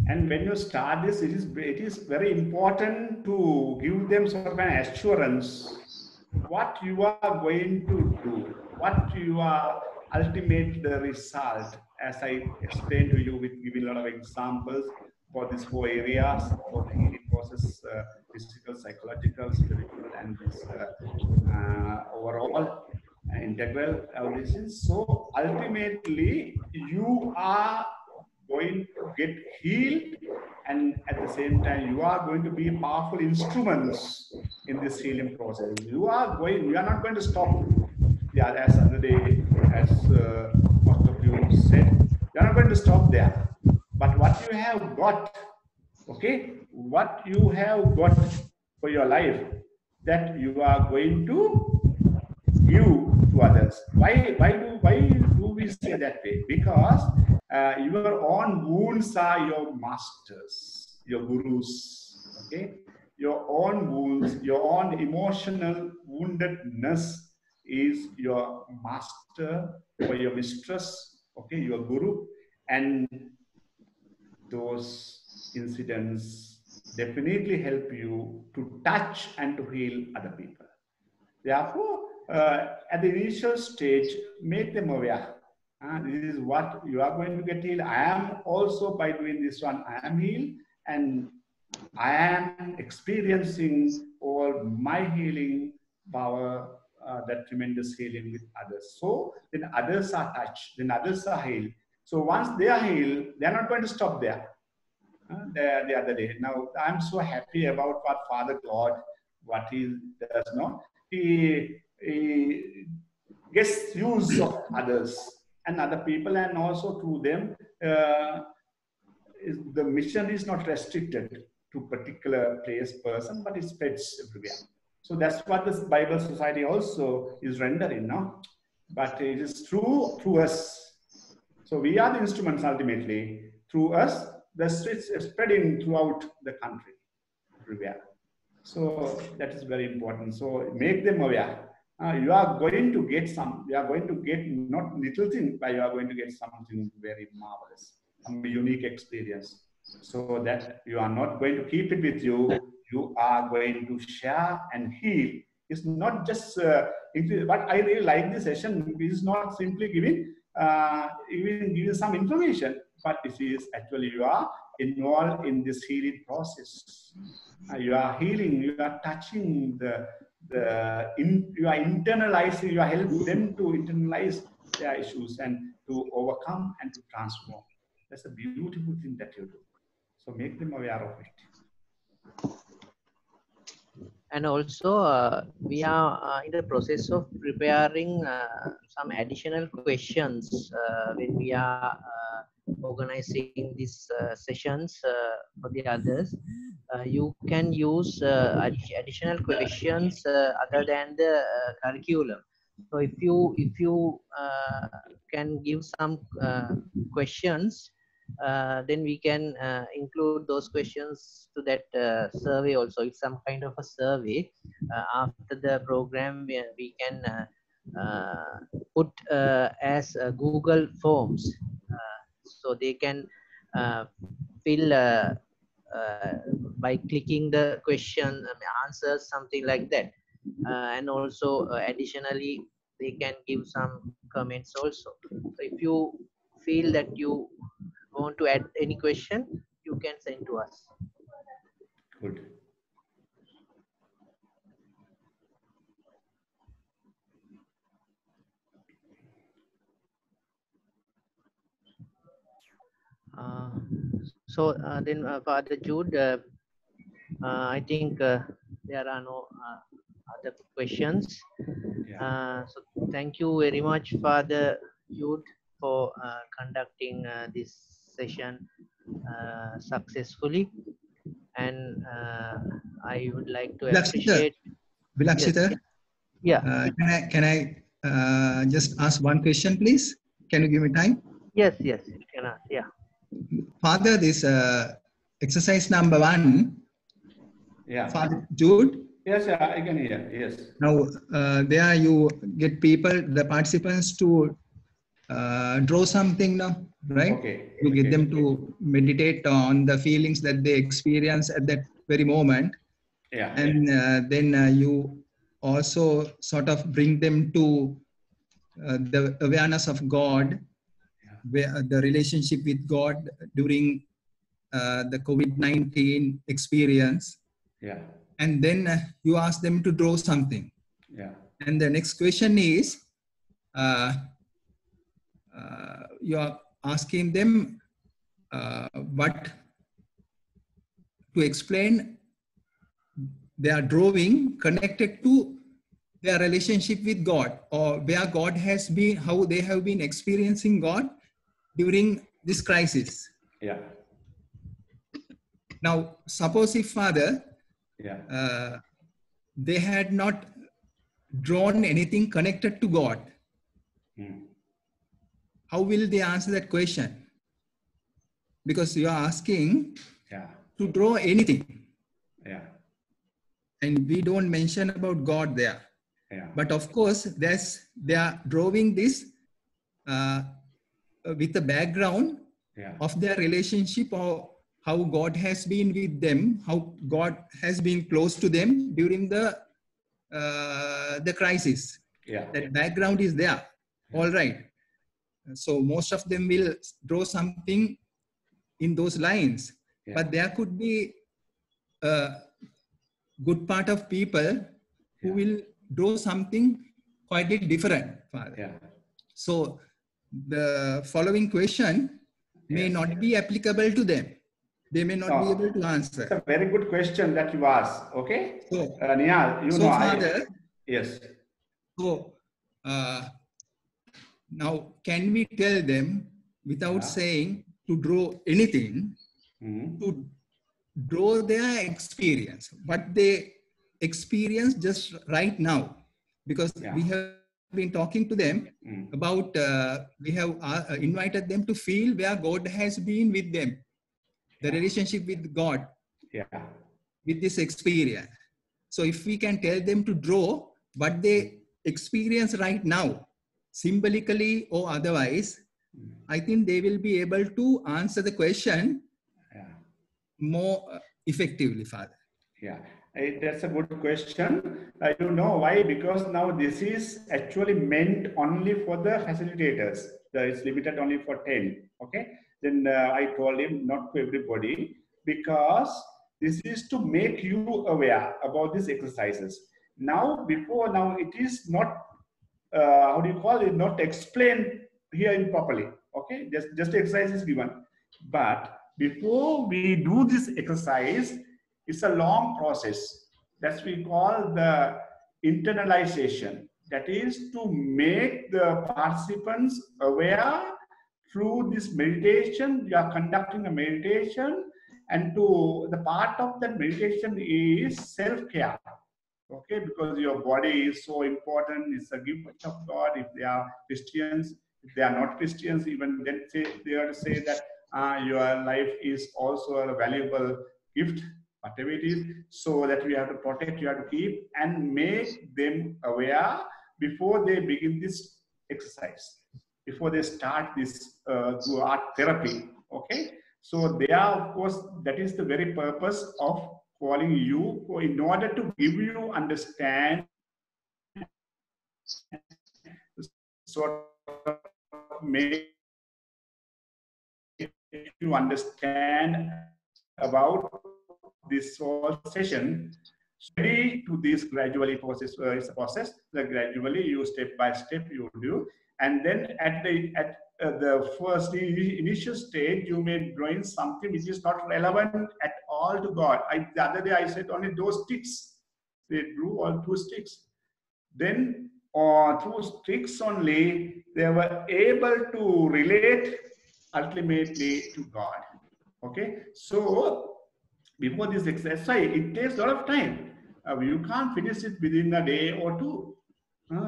B: And when you start this, it is very important to give them sort of an assurance what you are going to do, what you are ultimate the result, as I explained to you with giving a lot of examples for these 4 areas for the healing process, physical, psychological, spiritual, and this overall integral auditions. So ultimately, you are going to get healed, and at the same time you are going to be powerful instruments in this healing process. You are not going to stop. Yeah, as the other day, as most of you said, you are not going to stop there. But what you have got, okay, what you have got for your life, that you are going to give to others. Why do we say that way? Because your own wounds are your masters, your gurus. Okay, your own wounds, your own emotional woundedness is your master or your mistress. Okay, your guru, and those incidents definitely help you to touch and to heal other people. Therefore, at the initial stage, make them aware. This is what you are going to get healed. I am also, by doing this one, I am healed, and I am experiencing all my healing power, that tremendous healing with others. So then others are touched, then others are healed. So once they are healed, they are not going to stop there. The other day. Now, I'm so happy about what Father God, what he does now. He gets use of others and other people, and also through them, the mission is not restricted to particular place, person, but it spreads everywhere. So that's what this Bible Society also is rendering now. But it is true through us. So we are the instruments ultimately. Through us, the streets are spreading throughout the country, everywhere. So that is very important. So make them aware. You are going to get some, you are going to get not little thing, but you are going to get something very marvelous, a unique experience. So that you are not going to keep it with you, you are going to share and heal. It's not just, but I really like this session. It is not simply giving some information, but it is actually you are involved in this healing process. You are healing, you are touching you are internalizing, you are helping them to internalize their issues and to overcome and to transform. That's a beautiful thing that you do. So make them aware of it.
A: And also, we are in the process of preparing some additional questions when we are organizing these sessions for the others. You can use additional questions other than the curriculum. So if you can give some questions, then we can include those questions to that survey also. It's some kind of a survey. After the program, we can put as Google Forms, so they can fill by clicking the question answers, something like that. And also additionally, they can give some comments also. So if you feel that you want to add any question, you can send to us.
B: Good.
A: So then Father Jude, I think there are no other questions. So thank you very much, Father Jude, for conducting this session successfully. And I would like to
G: Vilakshita,
A: appreciate. Yes.
G: Vilakshita,
A: Yeah.
G: can I just ask one question, please? Can you give me time?
A: Yes. Yes. You can ask. Yeah.
G: Father, this exercise number 1,
B: Yeah.
G: Father Jude.
B: Yes, I can hear. Yes.
G: Now, there you get people, the participants to draw something now, right?
B: Okay.
G: You get them
B: Okay.
G: to meditate on the feelings that they experience at that very moment.
B: Yeah.
G: And then you also sort of bring them to the awareness of God, where the relationship with God during the COVID-19 experience.
B: Yeah.
G: And then you ask them to draw something.
B: Yeah.
G: And the next question is, you are asking them what to explain their drawing connected to their relationship with God, or where God has been, how they have been experiencing God during this crisis.
B: Yeah.
G: Now, suppose if Father,
B: Yeah.
G: they had not drawn anything connected to God, how will they answer that question? Because you are asking to draw anything.
B: Yeah.
G: And we don't mention about God there.
B: Yeah.
G: But of course, they are drawing this with the background of their relationship, or how God has been with them, how God has been close to them during the crisis.
B: Yeah.
G: That background is there. All right. So most of them will draw something in those lines, but there could be a good part of people who will draw something quite different, Father.
B: Yeah.
G: So the following question may not be applicable to them. They may not be able to answer.
B: It's a very good question that you asked. Okay.
G: So,
B: Nihal, you
G: so
B: know,
G: Father,
B: yes.
G: So now can we tell them without saying to draw anything, to draw their experience, what they experience just right now? Because we have been talking to them about, we have invited them to feel where God has been with them, the relationship with God, with this experience. So if we can tell them to draw what they experience right now, symbolically or otherwise, I think they will be able to answer the question more effectively, Father.
B: Yeah, that's a good question. You know why? Because now this is actually meant only for the facilitators. It's limited only for 10. Okay. Then I told him not to everybody, because this is to make you aware about these exercises. Now, now it is not, how do you call it? Not explained here in properly. Okay. Just exercise is given. But before we do this exercise, it's a long process. That's we call the internalization. That is to make the participants aware through this meditation. You are conducting a meditation, and to the part of that meditation is self-care. Okay, because your body is so important. It's a gift of God. If they are Christians, if they are not Christians, even then they are to say that your life is also a valuable gift, whatever it is. So that we have to protect, you have to keep and make them aware before they begin this exercise, before they start this art therapy. Okay, so they are, of course, that is the very purpose of calling you, in order to give you understand, sort of make you understand about this whole session. Ready to this gradually process, it's a process that gradually you step by step you do, and then at the first initial stage, you may drawing something which is not relevant at all to God. The other day I said only those sticks. They drew all 2 sticks. Then through sticks only, they were able to relate ultimately to God. Okay, so before this exercise, it takes a lot of time. You can't finish it within a day or 2.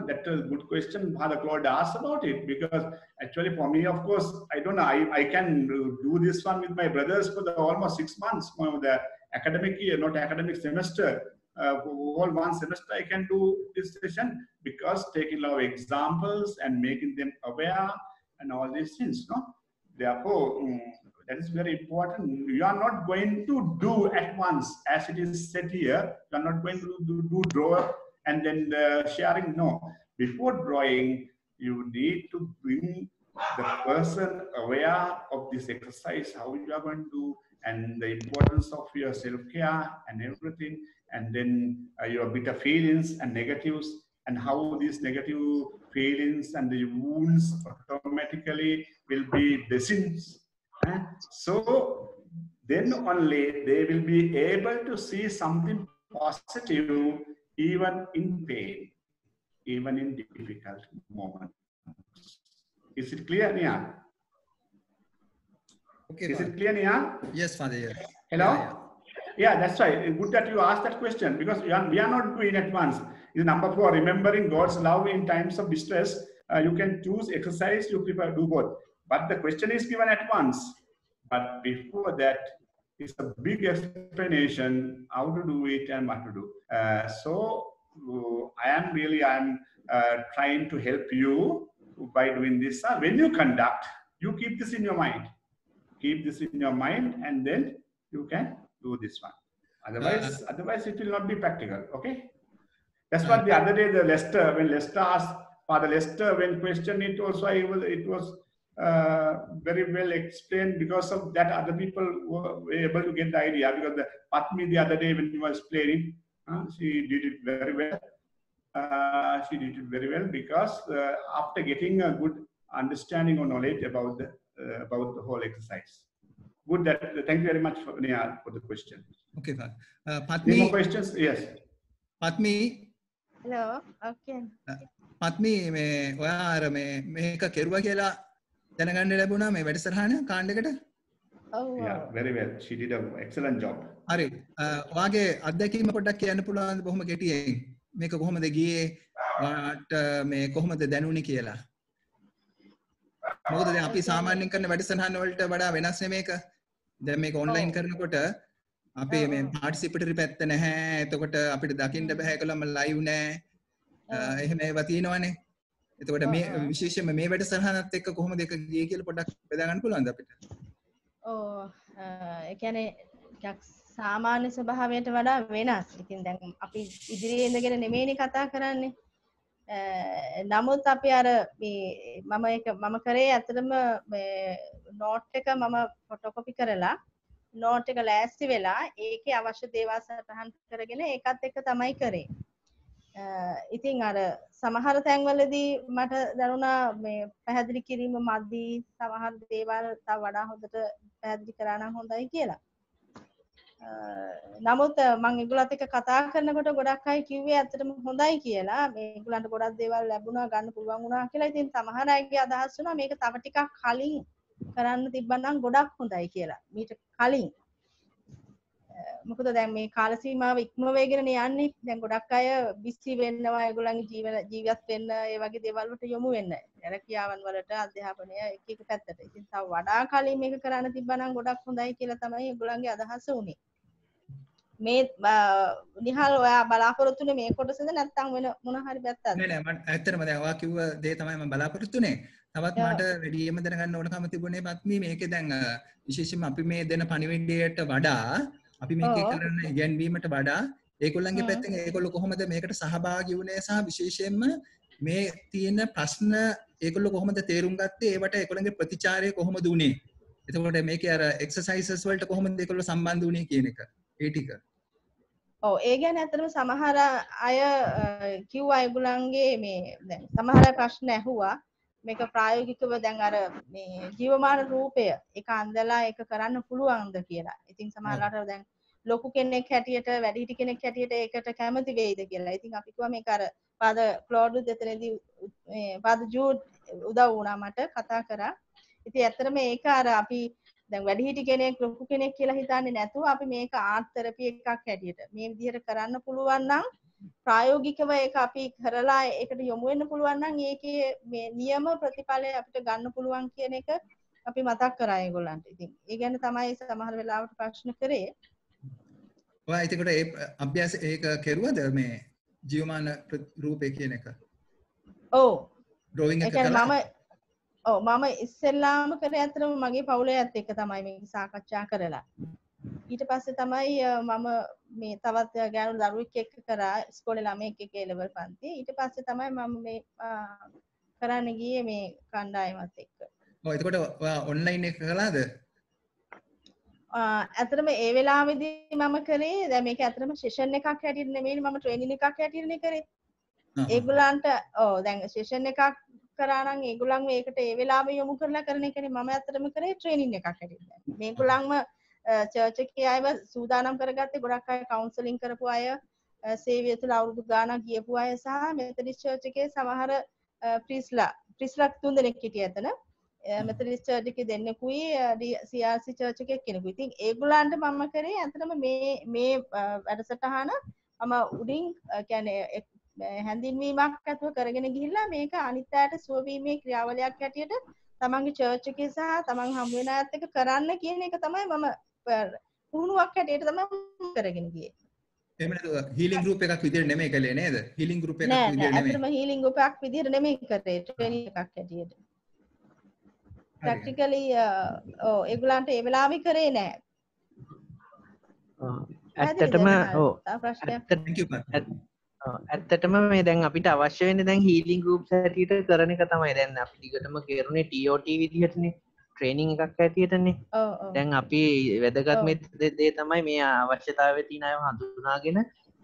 B: That's a good question Father Claude asked about it, because actually for me, of course, I don't know, I can do this one with my brothers for almost 6 months, the academic year, not academic semester. Whole 1 semester I can do this session, because taking a lot of examples and making them aware and all these things. No? Therefore, that is very important. You are not going to do at once, as it is said here. You are not going to do draw and then sharing. No. Before drawing, you need to bring the person aware of this exercise, how you are going to do, and the importance of your self-care and everything, and then your bitter feelings and negatives, and how these negative feelings and the wounds automatically will be blessings. So then only they will be able to see something positive even in pain, even in difficult moments. Is it clear, Nia?
G: Okay,
B: Is
G: Father.
B: it clear, Nia?
G: Yes, Father. Yes.
B: Hello? Yeah, that's right. Good that you asked that question, because we are not doing at once. Number 4, remembering God's love in times of distress. You can choose exercise, you prefer do both. But the question is given at once. But before that, it's a big explanation how to do it and what to do. So I am trying to help you by doing this. When you conduct, you keep this in your mind. Keep this in your mind, and then you can do this one. Otherwise it will not be practical. Okay. That's what the other day when Lester asked, Father Lester, when questioned it also, it was very well explained. Because of that, other people were able to get the idea. Because the Patmi the other day when he was playing, she did it very well. She did it very well, because after getting a good understanding or knowledge about the whole exercise. Good. Thank you very much for the question.
G: Okay, Father.
B: Any more questions? Yes.
G: Patmi.
H: Hello. Okay.
G: Patmi, ඔයා අර මේක කෙරුවා කියලා දැනගන්න ලැබුණා මේ වැඩසටහන කාණ්ඩයකට?
H: Oh, wow.
B: Yeah, very well. She did an excellent job.
G: හරි. ඔයාගේ අත්දැකීම පොඩ්ඩක් කියන්න පුළුවන්ද බොහොම කෙටියෙන්? මේක කොහොමද ගියේ? ඔයාට මේ කොහොමද දැනුනේ කියලා? මොකද දැන් අපි සාමාන්‍යයෙන් කරන වැඩසටහන් වලට වඩා වෙනස් නේ මේක. දැන් මේක ඔන්ලයින් කරනකොට අපේ මේ පාටිසිපේටරි පැත්ත නැහැ. එතකොට අපිට දකින්න බෑ ඒකලම ලයිව් නැහැ. එහෙම ඒවා තියෙනවනේ. එතකොට මේ විශේෂයෙන්ම මේ වැඩසටහනත් එක්ක කොහොමද ඒක ගියේ කියලා පොඩ්ඩක් බෙදා ගන්න පුළුවන්ද අපිට?
H: ඒ කියන්නේ ටිකක් සාමාන්‍ය ස්වභාවයට වඩා වෙනස්. ඉතින් දැන් අපි ඉදිරියේ ඉඳගෙන නෙමෙයිනේ කතා කරන්නේ. නමුත් අපි අර මේ මම කරේ ඇත්තටම මේ නෝට් එක මම ෆොටෝකොපි කරලා නෝට් එක ලෑස්ති වෙලා ඒකේ අවශ්‍ය දේවල් සටහන් කරගෙන ඒකත් එක්ක තමයි කරේ. ඉතින් අර සමහර තැන්වලදී මට දැනුණා මේ පැහැදිලි කිරීම මදි, සමහර දේවල් තව වඩා හොඳට පැහැදිලි කරා නම් හොඳයි කියලා. නමුත් මම ඒගොල්ලත් එක්ක කතා කරනකොට ගොඩක් අය කිව්වේ ඇත්තටම හොඳයි කියලා. මේගොල්ලන්ට ගොඩක් දේවල් ලැබුණා, ගන්න පුළුවන් වුණා කියලා. ඉතින් සමහර අයගේ අදහස් වුණා මේක තව ටිකක් කලින් කරන්න තිබ්බනම් ගොඩක් හොඳයි කියලා. මීට කලින්. මොකද දැන් මේ කාල සීමාව ඉක්ම වෙගෙන යන්නේ. දැන් ගොඩක් අය බිසි වෙනවා, ඒගොල්ලන්ගේ ජීවත් වෙන්න, ඒ වගේ දේවල් වලට යොමු වෙන්න. රැකියාවන් වලට, අධ්‍යාපනය එක පැත්තට. ඉතින් තව වඩා කලින් මේක කරන්න තිබ්බනම් ගොඩක් හොඳයි කියලා තමයි ඒගොල්ලන්ගේ අදහස උනේ. මේ නිහාල් ඔයා බලාපොරොත්තුනේ මේ කොටසද නැත්නම් වෙන මොන හරි පැත්තක්ද?
G: නෑ මම ඇත්තටම දැන් ඔයා කිව්ව දේ තමයි මම බලාපොරොත්තුනේ. තවත් මට වැඩිම දැනගන්න ඕනකම තිබුණේ පත්මී මේකේ දැන් විශේෂයෙන්ම අපි මේ දෙන පණිවිඩයට වඩා අපි මේකේ කරන ඉගැන්වීමට වඩා ඒගොල්ලන්ගේ පැත්තෙන් ඒගොල්ලෝ කොහොමද මේකට සහභාගී වුණේ සහ විශේෂයෙන්ම මේ තියෙන ප්‍රශ්න ඒගොල්ලෝ කොහොමද තේරුම් ගත්තේ ඒවට ඒගොල්ලන්ගේ ප්‍රතිචාරය කොහොමද උනේ? එතකොට මේකේ අර එක්සර්සයිසස් වලට කොහොමද ඒගොල්ලෝ සම්බන්ධ වුණේ කියන එක. ඒ ටික.
H: ඔව් ඒ ගැන ඇත්තටම සමහර අය කිව්වා ඒගොල්ලන්ගේ මේ දැන් සමහර ප්‍රශ්න ඇහුවා මේක ප්‍රායෝගිකව දැන් අර මේ ජීවමාන රූපය ඒක අන්දලා ඒක කරන්න පුළුවන්ද කියලා. ඉතින් සමහරවිට දැන් ලොකු කෙනෙක් හැටියට වැඩිහිටි කෙනෙක් හැටියට ඒකට කැමති වෙයිද කියලා. ඉතින් අපි කිව්වා මේක අර පාද ක්ලෝඩ් දෙතනදී මේ පාද ජූඩ් උදව් වුණා මට කතා කරා. ඉතින් ඇත්තටම ඒක අර අපි දැන් වැඩිහිටි කෙනෙක් ලොකු කෙනෙක් කියලා හිතන්නේ නැතුව අපි මේක ආර්ට් තෙරපි එකක් හැටියට මේ විදිහට කරන්න පුළුවන් නම් ප්‍රායෝගිකව ඒක අපි කරලා ඒකට යොමු වෙන්න පුළුවන් නම් ඒකේ මේ නියම ප්‍රතිඵලය අපිට ගන්න පුළුවන් කියන එක අපි මතක් කරා ඒගොල්ලන්ට. ඉතින් ඒ ගැන තමයි සමහර වෙලාවට ප්‍රශ්න කරේ.
G: ඔයා ඒකට ඒ අභ්‍යාස ඒක කෙරුවද මේ ජීවමාන රූපේ කියන එක?
H: ඔව්.
G: ඩ්‍රොයින් එක
H: කළා?
G: මම
H: ඉස්සෙල්ලාම කරේ අතරම මගේ පවුලේ ඇත්ත එක්ක තමයි මේක සාකච්ඡා කරලා. ඊට පස්සේ තමයි මම මේ තවත් ගෑනු දරුවෙක් එක්ක කරා ඉස්කෝලේ ළමයෙක් එක්ක A level පන්ති. ඊට පස්සේ තමයි මම මේ කරන්න ගියේ මේ කණ්ඩායමත් එක්ක.
G: ඔව් එතකොට ඔයා ඔන්ලයින් එක කළාද?
H: ඇත්තටම ඒ වෙලාවේදී මම කරේ දැන් මේක ඇත්තටම සෙෂන් එකක් හැටියට නෙමෙයි මම ට්‍රේනින් එකක් හැටියටනේ කරේ. ඒගොල්ලන්ට දැන් සෙෂන් එකක් කරා නම් ඒගොල්ලන්ව ඒකට ඒ වෙලාවෙ යොමු කරලා කරන එකනේ මම ඇත්තටම කරේ ට්‍රේනින් එකක් හැටියට. මේගොල්ලන්ම චර්ච් එකේ අයව සූදානම් කරගත්තේ ගොඩක් අය කවුන්සලින් කරපු අය සේවය තුළ අවුරුදු ගාණක් ගියපු අය සහ මෙතනිස් චර්ච් එකේ සමහර ප්‍රිස්ලා තුන්දෙනෙක් හිටියා එතන. මෙතනිස් චර්ච් එකේ දෙන්නෙකුයි CRC චර්ච් එකේ කෙනෙකුයි. ඉතින් ඒගොල්ලන්ට මම කරේ ඇත්තටම මේ වැඩසටහන මම උඩින් කියන්නේ හැඳින්වීමක් ඇතුව කරගෙන ගිහිල්ලා මේක අනිත් අයට සුවවීමේ ක්‍රියාවලියක් හැටියට තමන්ගේ චර්ච් එකේ සහ තමන් හම් වෙන අයත් එක්ක කරන්න කියන එක තමයි මම පුහුණුවක් හැටියට තමයි කරගෙන ගියේ.
G: එහෙම නේද? හීලින් ගෲප් එකක් විදියට නෙමෙයි කළේ නේද? හීලින් ගෲප් එකක් විදියට නෙමෙයි.
H: නෑ ඇත්තටම හීලින් ගෲප් එකක් විදියට නෙමෙයි කරේ ට්‍රේනින් එකක් හැටියට. ප්‍රැක්ටිකලි ඒගොල්ලන්ට ඒ වෙලාවෙ කරේ නෑ.
A: ඇත්තටම ඇත්තටම මේ දැන් අපිට අවශ්‍ය වෙන්නේ දැන් හීලින් ගෲප්ස් හැටියට කරන එක තමයි. දැන් අපි දිගටම කරුනේ TOT විදිහටනේ ට්‍රේනින් එකක් හැටියටනේ. දැන් අපි වැදගත්ම දේ තමයි මේ අවශ්‍යතාවය තියෙන අයව හඳුනාගෙන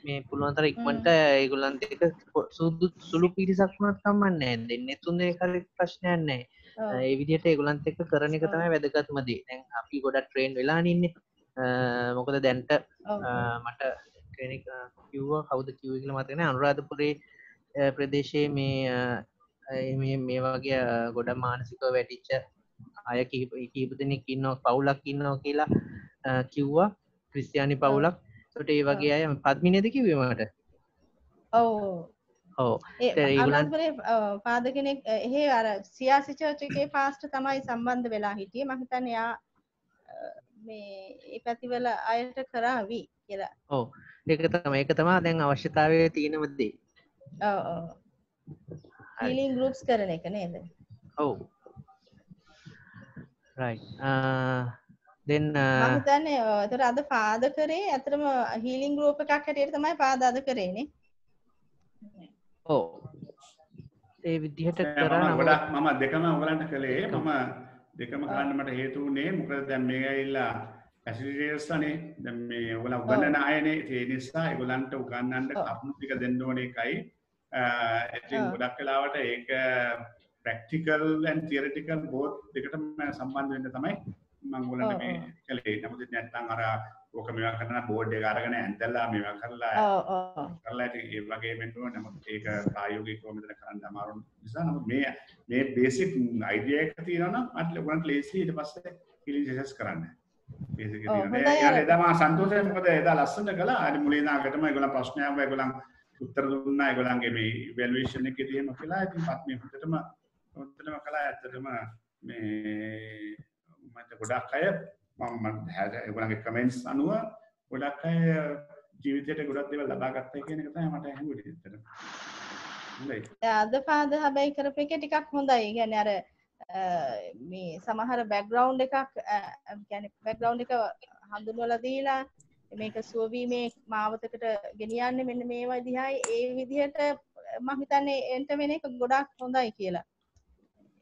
A: මේ පුළුවන් තරම් ඉක්මනට ඒගොල්ලන්ට එක සුළු පිරිසක් වුණත් කමක් නැහැ. දෙන්නේ තුන් දෙනෙක් හරි ප්‍රශ්නයක් නැහැ. ඒ විදිහට ඒගොල්ලන්ට එක්ක කරන එක තමයි වැදගත්ම දේ. දැන් අපි ගොඩක් ට්‍රේන් වෙලානේ ඉන්නේ. මොකද දැන්ට මට කෙනෙක් කිව්වා කවුද කිව්වේ කියලා මතක නැහැ. අනුරාධපුරේ ප්‍රදේශයේ මේ වගේ ගොඩක් මානසිකව වැටිච්ච අය කීප දෙනෙක් ඉන්නවා පවුලක් ඉන්නවා කියලා කිව්වා. ක්‍රිස්තියානි පවුලක්. ඒකට ඒ වගේ අය පද්මිනේද කිව්වේ මට?
H: ඔව්.
A: ඔව්.
H: අනුරාධපුරේ ෆාදර් කෙනෙක් එහෙ අර CRC චර්ච් එකේ පාස්ටර් තමයි සම්බන්ධ වෙලා හිටියේ. මම හිතන්නේ යා මේ ඒ පැතිවල අයට කරાવી කියලා.
A: ඔව්. ඒක තමයි දැන් අවශ්‍යතාවයේ තියෙනම දේ.
H: ඔව්. හීලින් ගෲප්ස් කරන එක නේද?
A: ඔව්. right. then
H: මම හිතන්නේ ඒතර අද ෆාදර් කරේ අතරම හීලින් ගෲප් එකක් හැටියට තමයි ෆාදර් අද කරේනේ.
A: ඔව්. ඒ විදිහට කරා
B: මම ගොඩක් මම දෙකම ඔයගලන්ට කළේ මම දෙකම කරන්න මට හේතු වුණේ මොකද දැන් මේ ඇවිල්ලා ෆැසිලිටේටර්ස්ලානේ දැන් මේ ඔයගොල්ලෝ උගන්වන අයනේ ඒ නිසා ඒගොල්ලන්ට උගන්වන්න කරුණු ටික දෙන්න ඕනේ එකයි ඉතින් ගොඩක් වෙලාවට ඒක ප්‍රැක්ටිකල් and theoretical both දෙකටම සම්බන්ධ වෙන්න තමයි මම ඔයගොල්ලන්ට මේ කළේ නමුත් නැත්නම් අර ඕක මේවා කරන බෝඩ් එක අරගෙන ඇන්දලා මේවා කරලා ඉතින් ඒ වගේ වෙන්න ඕනේ නමුත් ඒක ප්‍රායෝගිකව මෙතන කරන්න අමාරු නිසා නමුත් මේ බේසික් අයිඩියා එක තියෙනවා නම් අත් ඔයගොල්ලන්ට ලේසි ඊට පස්සේ හීලින් සෙෂන්ස් කරන්න බේසික් එක තියෙනවා එදා මම සන්තෝෂයි මොකද එදා ලස්සනට කළා අර මුලින් නාගටම ඒගොල්ලන් ප්‍රශ්න ආවා ඒගොල්ලන් උත්තර දුන්නා ඒගොල්ලන්ගේ මේ ඉවැලුවේෂන් එකේදී එහෙම කියලා ඉතින් පත්මේ හොඳටම කළා ඇත්තටම මේ මට ගොඩක් අය මම ඒගොල්ලන්ගේ කමෙන්ට්ස් අනුව ගොඩක් අය ජීවිතයට ගොඩක් දේවල් ලබා ගත්තා කියන එක තමයි මට හැඟුනේ ඇත්තටම. හොඳයි.
H: අද ෆාදර් හැබැයි කරපු එක ටිකක් හොඳයි. ඒ කියන්නේ අර මේ සමහර බෑග්ග්‍රවුන්ඩ් එකක් කියන්නේ බෑග්ග්‍රවුන්ඩ් එක හඳුන්වලා දීලා මේක සුවවීමේ මාවතකට ගෙනියන්නේ මෙන්න මේ විදිහයි ඒ විදිහට මම හිතන්නේ එන්ට වෙන එක ගොඩක් හොඳයි කියලා.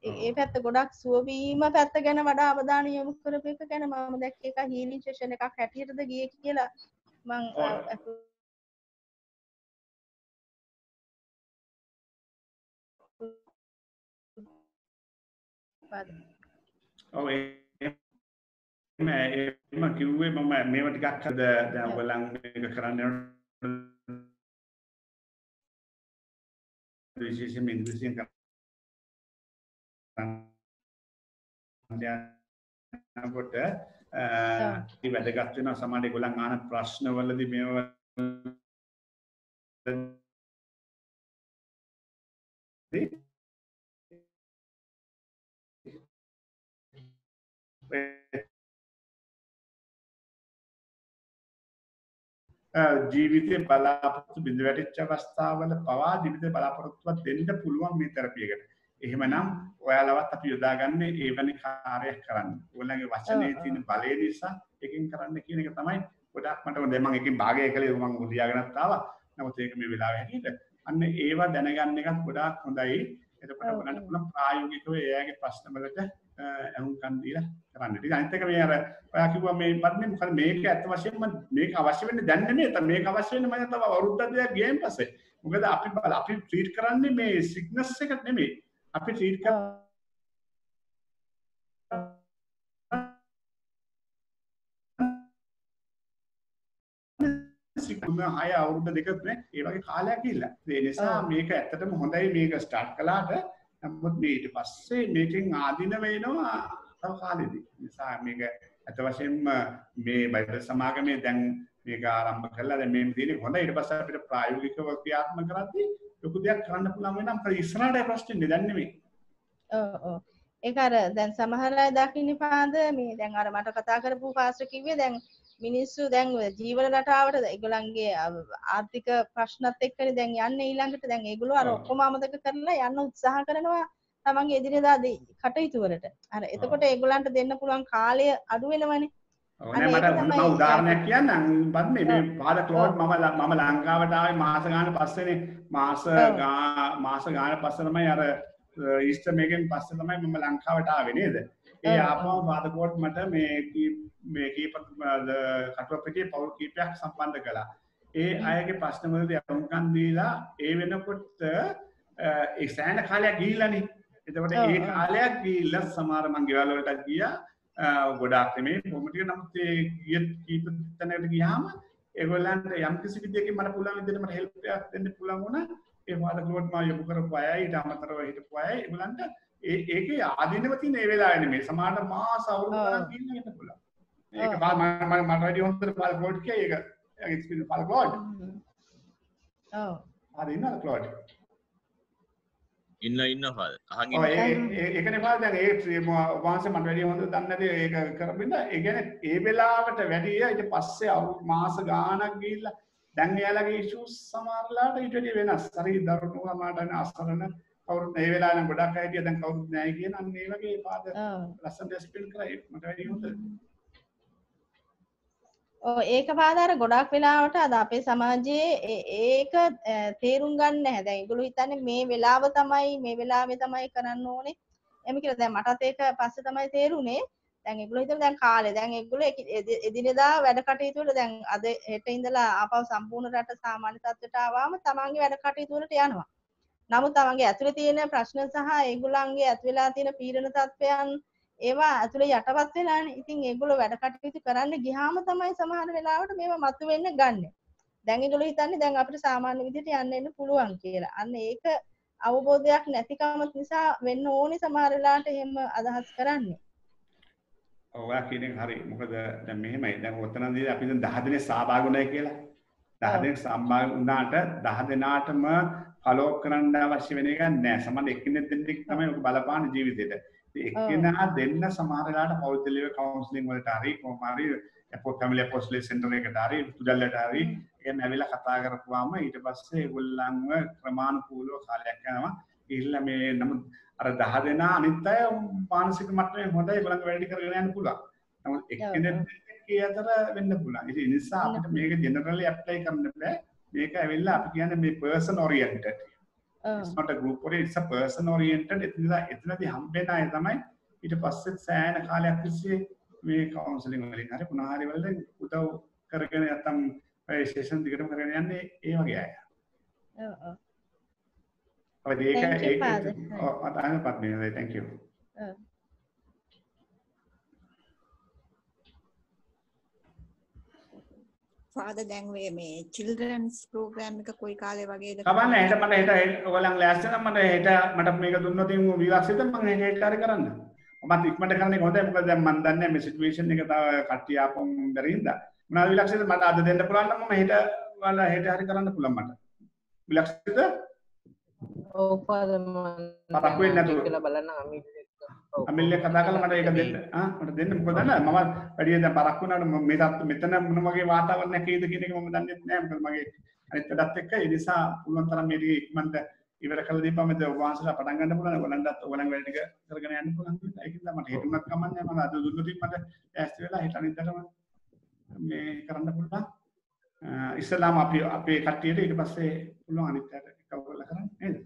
H: ඒ පැත්ත ගොඩක් සුවවීම පැත්ත ගැන වඩා අවධානය යොමු කරපු එක ගැන මම දැක්ක එක හීලින් සෙෂන් එකක් හැටියටද ගියේ කියලා මම Father.
B: ඔව් එම කිව්වේ මම මේව ටිකක් අද දැන් ඔයගොල්ලන් මේක කරන්න විශේෂයෙන්ම ඉංග්‍රීසියෙන් කරන්න යනකොට ඒ වැදගත් වෙනවා සමහර ඒගොල්ලන් අහන ප්‍රශ්නවලදී මේව ජීවිතේ බලාපොරොත්තු බිඳ වැටිච්ච අවස්ථාවල පවා ජීවිතේ බලාපොරොත්තුවක් දෙන්න පුළුවන් මේ තෙරපියකට. එහෙමනම් ඔයාලවත් අපි යොදාගන්නේ ඒ වැනි කාර්යයක් කරන්න. ඔයගොල්ලන්ගේ වචනේ තියෙන බලය නිසා එකකින් කරන්න කියන එක තමයි ගොඩක් මට දැන් මම එකකින් භාගය කළේ මම ලියාගෙනත් ආවා. නමුත් ඒක මේ වෙලාවේ හැටියට අන්න ඒවා දැනගන්න එකත් ගොඩාක් හොඳයි. එතකොට ඔයගොල්ලන්ට පුළුවන් ප්‍රායෝගිකව එයාගේ ප්‍රශ්නවලට අහුම්කම් දීලා කරන්න. ඉතින් අනිත් එක මේ අර ඔයා කිව්වා මේ වර්ණේ මොකද මේක ඇත්ත වශයෙන්ම මේක අවශ්‍ය වෙන්නේ දැන් නෙමෙයි. මේක අවශ්‍ය වෙන්නේ මම තව අවුරුද්දක් දෙකක් ගියන් පස්සේ. මොකද අපි ට්‍රීට් කරන්නේ මේ සිග්නස් එක නෙමෙයි. අපි ට්‍රීට් කරන්නේ සිකුම 6 අවුරුදු දෙක තුනේ ඒ වගේ කාලයක් ගිහිල්ලා. ඒ නිසා මේක ඇත්තටම හොඳයි මේක ස්ටාර්ට් කළාට. නමුත් මේ ඊට පස්සේ මේකෙන් ආධින වෙනවා තව කාලෙදී. නිසා මේක ඇත්ත වශයෙන්ම මේ බයිබල් සමාගමේ දැන් මේක ආරම්භ කළා. දැන් මේ තියෙන්නේ හොඳයි. ඊට පස්සේ අපිට ප්‍රායෝගිකව ක්‍රියාත්මක කරද්දී ලොකු දෙයක් කරන්න පුළුවන් වෙනවා. මොකද ඉස්සරහට ප්‍රශ්නේ දැන් නෙමෙයි.
H: ඔව්. ඒක අර දැන් සමහර අය දකින්නේ පාද මේ දැන් අර මට කතා කරපු පාස්ටර් කිව්වේ දැන් මිනිස්සු දැන් ජීවන රටාවට ඒගොල්ලන්ගේ ආර්ථික ප්‍රශ්නත් එක්කනේ දැන් යන්නේ ඊළඟට දැන් ඒගොල්ලෝ අර ඔක්කොම අමතක කරලා යන්න උත්සාහ කරනවා තමන්ගේ එදිනෙදා කටයුතු වලට. අර එතකොට ඒගොල්ලන්ට දෙන්න පුළුවන් කාලය අඩු වෙනවනේ.
B: ඔව් නෑ මට මම උදාහරණයක් කියන්නම්. බද්නේ මේ පාද ක්ලෝඩ් මම ලංකාවට ආවේ මාස ගාන පස්සේනේ. මාස ගාන පස්සේ තමයි අර ඊස්ටර් මේකෙන් පස්සේ තමයි මම ලංකාවට ආවේ නේද? ඒ ආපුවම පාද ක්ලෝඩ් මට මේ කීප කටුවපිටියේ පවුල් කීපයක් සම්බන්ධ කළා. ඒ අයගේ ප්‍රශ්න වලදී අනුකම් දීලා ඒ වෙනකොට ඒ සෑහෙන කාලයක් ගිහිල්ලානේ. එතකොට ඒ කාලයක් ගිහිල්ලා සමහර මං ගෙවල් වලට ගියා. ගොඩාක් මේ කොහොම ටික නමුත් ඒ කීප තැනකට ගියාම ඒගොල්ලන්ට යම් කිසි විදියකින් මට පුළුවන් විදිහට මට හෙල්ප් එකක් දෙන්න පුළුවන් වුණා. ඒ පාද ක්ලෝඩ් මම යොමු කරපු අයයි ඊට අමතරව හිටපු අයයි ඒගොල්ලන්ට ඒකේ ආදීනව තියෙන ඒ වෙලාවේ නෙමෙයි සමහරට මාස අවුරුදු ගණන් ගිහින් ඉන්න පුළුවන්. ඒක මට වැඩි හොඳට පාද ක්ලෝඩ් කිය ඒක එක්ස්පීරියන්ස් පාද ක්ලෝඩ්.
H: ඔව්.
B: හරි නේද ක්ලෝඩ්?
E: ඉන්න පාද. අහන්
B: ඉන්න. ඒකනේ පාද දැන් ඒ වහන්සේ මට වැඩි හොඳට දන්නේ නැති ඒක කරපින්න ඒ කියන්නේ ඒ වෙලාවට වැඩි ඊට පස්සේ අවුරුදු මාස ගාණක් ගිහිල්ලා දැන් එයාලගේ ඉෂුස් සමහරලාට ඊට වඩා වෙනස්. හරි දරුණු සමාඩන අසරණ කවුරුත් ඒ වෙලාවෙන් ගොඩක් අය හිටියා දැන් කවුරුත් නැහැ කියන අන්න ඒ වගේ පාද ලස්සනට එක්ස්ප්ලেইন කරා මට වැඩි හොඳට.
H: ඔව් ඒක පාදාර ගොඩක් වෙලාවට අද අපේ සමාජයේ ඒක තේරුම් ගන්න නැහැ. දැන් ඒගොල්ලෝ හිතන්නේ මේ වෙලාව තමයි මේ වෙලාවේ තමයි කරන්න ඕනේ. එමෙ කියලා දැන් මටත් ඒක පස්සේ තමයි තේරුනේ. දැන් ඒගොල්ලෝ හිතන දැන් කාලේ දැන් ඒගොල්ලෝ එදිනෙදා වැඩ කටයුතු වල දැන් අද හෙට ඉඳලා ආපහු සම්පූර්ණ රට සාමාන්‍ය තත්ත්වයට ආවම තමන්ගේ වැඩ කටයුතු වලට යනවා. නමුත් තමන්ගේ ඇතුලේ තියෙන ප්‍රශ්න සහ ඒගොල්ලන්ගේ ඇතු වෙලා තියෙන පීඩන තත්ත්වයන් ඒවා ඇතුලේ යටපත් වෙලානේ. ඉතින් ඒගොල්ලෝ වැඩ කටයුතු කරන්න ගියාම තමයි සමහර වෙලාවට මේවා මතුවෙන්න ගන්නෙ. දැන් ඒගොල්ලෝ හිතන්නේ දැන් අපිට සාමාන්‍ය විදිහට යන්න එන්න පුළුවන් කියලා. අන්න ඒක අවබෝධයක් නැතිකම නිසා වෙන්න ඕනේ සමහර වෙලාවට එහෙම අදහස් කරන්නේ.
B: ඔයා කියන එක හරි. මොකද දැන් මෙහෙමයි. දැන් ඔතනදී අපි දැන් 10 දෙනෙක් සහභාගී වුණා කියලා. 10 දෙනෙක් සහභාගී වුණාට 10 දෙනාටම ෆලෝ කරන්න අවශ්‍ය වෙන එක නෑ. සමහර එක්කෙනෙක් දෙන්නෙක් තමයි ඔක බලපාන ජීවිතේට. එක්කෙනා දෙන්න සමහර වෙලාවට පෞද්ගලික කවුන්සලින් වලට හරි කොහොම හරි ෆැමිලි අපොස්ටලි සෙන්ටර් එකට හරි පුදල්ලට හරි එන්න ඇවිල්ලා කතා කරපුවාම ඊට පස්සේ ඒගොල්ලන්ව ක්‍රමානුකූලව කාලයක් යනවා. ඉහිල්ලා මේ නමුත් අර 10 දෙනා අනිත් අය මානසික මට්ටමේ හොඳයි ඒගොල්ලන්ගේ වැඩ කරගෙන යන්න පුළුවන්. නමුත් එක්කෙනෙක් දෙකේ අතර වෙන්න පුළුවන්. ඉතින් ඒ නිසා අපිට මේක ජෙනරලි ඇප්ලයි කරන්න බෑ. මේක ඇවිල්ලා අපි කියන්නේ මේ person oriented. It's not a group oriented, it's a person oriented. එතනදී හම්බෙන අය තමයි ඊට පස්සේ සෑහෙන කාලයක් තිස්සේ මේ කවුන්සලින් වලින් හරි පුනා හරි වලින් උදව් කරගෙන නැත්තම් ඒ සෙෂන් දිගටම කරගෙන යන්නේ ඒ වගේ අය.
H: ඔව් ඔව්.
B: ඔය ඒක අතන පත්නේ. Thank you.
F: ෆාදර් දැන් මේ children's program එක කොයි කාලේ වගේද
B: කවන්නේ හෙට මට හෙට ඔයගොල්ලන් ලෑස්ති නම් මට හෙට මට මේක දුන්නොත් විවක්සිත මම හෙට හරි කරන්න. මම ඉක්මනට කරන එක හොඳයි මොකද දැන් මම දන්නේ මේ සිටුේෂන් එක තව කට්ටිය ආපම් බැරින්ද. මොනවද විලක්ෂිත මට අද දෙන්න පුළුවන් නම් මම හෙට ඔයාලා හෙට හරි කරන්න පුළුවන් මට. විලක්ෂිත?
A: ඔව් ෆාදර් මම
B: පරක්කු වෙන්නේ නැතුව.
A: කියලා බලන්න
B: අමිල්ලේ කතා කරලා මට ඒක දෙන්න. මට දෙන්න මොකද දන්නවද මම වැඩි දැන් පරක්කු වුණාට මේ මෙතන මොන වගේ වාතාවරණයක් ඒද කියන එක මම දන්නේ නැහැ. මොකද මගේ අනිත් වැඩත් එක්ක ඒ නිසා පුළුවන් තරම් මේක ඉක්මනට ඉවර කළ දීපම දැන් ඔබ වහන්සේලා පටන් ගන්න පුළුවන්. ඔයගලන්ටත් ඔයගලන් වැඩ ටික කරගෙන යන්න පුළුවන්. ඒකෙන්ද මට හෙටුණක් කමන්නේ මම අද දුන්නොත් මට ඈස්ති වෙලා හෙට අනිද්දාටම මේ කරන්න පුළුවන්. ඉස්සලාම අපේ කට්ටියට ඊට පස්සේ පුළුවන් අනිත් පැයට එකව කරලා කරන්න නේද?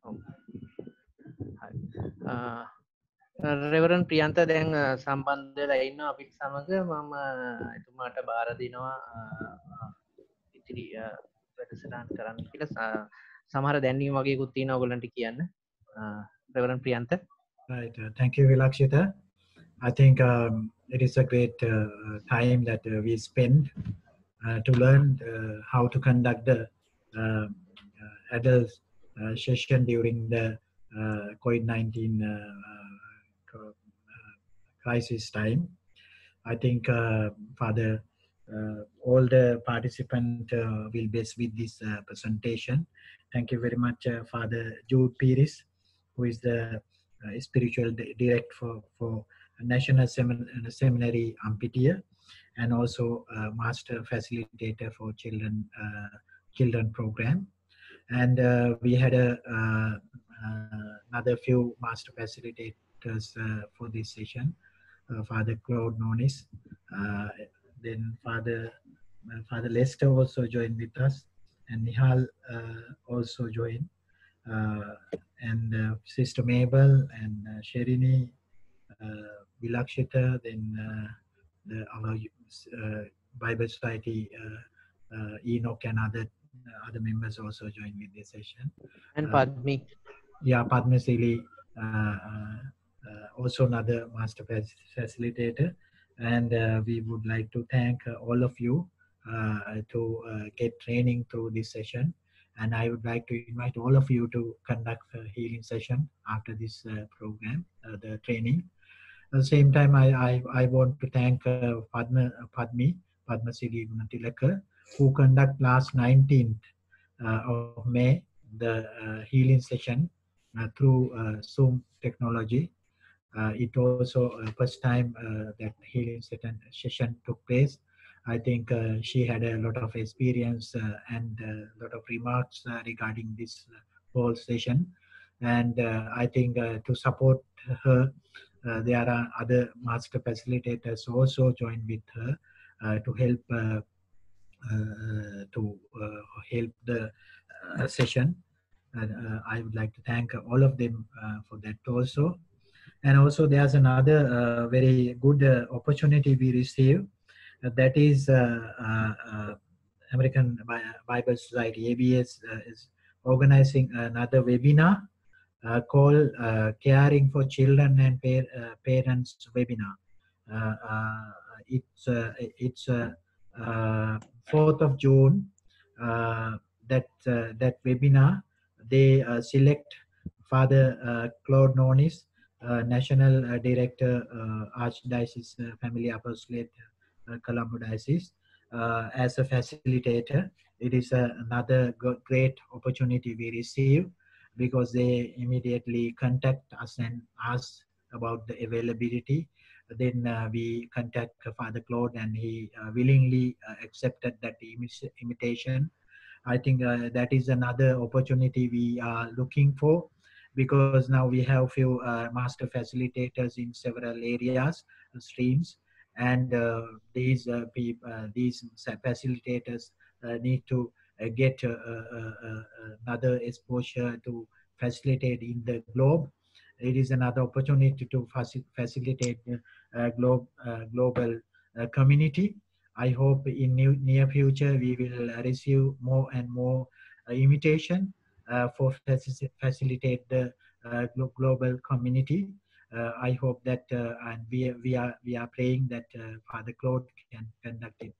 A: ඔව්. හරි. රෙවරන් ප්‍රියන්ත දැන් සම්බන්ධ වෙලා ඉන්නවා අපිත් සමග මම එතුමාට බාර දෙනවා ඉතිරි වැඩසටහන් කරන්න කියලා සමහර දැන්වීම් වගේකුත් තියෙනවා ඔයගලන්ට කියන්න. රෙවරන් Priyantha.
C: Right. Thank you, Vilakshita. I think it is a great time that we spend to learn how to conduct the adult session during the COVID-19 crisis time. I think Father, all the participants will be with this presentation. Thank you very much, Father Jude Peries, who is the spiritual director for National Seminary Ampitiya, and also master facilitator for children program. And we had another few master facilitators for this session. Father Claude Nonis, then Father Lester also joined with us, and Nihal also joined, and Sister Mabel and Sherini, Vilakshita, then our Bible Society Enoch and other members also joined with this session.
A: And Padmi.
C: Yeah, Padma Sili, also another master facilitator. And we would like to thank all of you to get training through this session. And I would like to invite all of you to conduct a healing session after this program, the training. At the same time, I want to thank Padma Sili Gunatilaka, who conduct last 19th of May, the healing session through Zoom technology. It also first time that healing session took place. I think she had a lot of experience and a lot of remarks regarding this whole session. And I think to support her, there are other master facilitators also joined with her to help the session. I would like to thank all of them for that also. And also there's another very good opportunity we received, that is American Bible Society, ABS, is organizing another webinar called Caring for Children and Parents webinar. It's 4th of June. That webinar, they select Father Claude Nonis, National Director, Archdiocese Family Apostolate, Colombo Diocese, as a facilitator. It is another great opportunity we receive, because they immediately contact us and ask about the availability. Then we contact Father Claude, and he willingly accepted that invitation. I think that is another opportunity we are looking for, because now we have few master facilitators in several areas, streams, and these facilitators need to get another exposure to facilitate in the globe. It is another opportunity to facilitate global community. I hope in near future we will receive more and more invitation for facilitate the global community. I hope that and we are praying that Father Claude can conduct it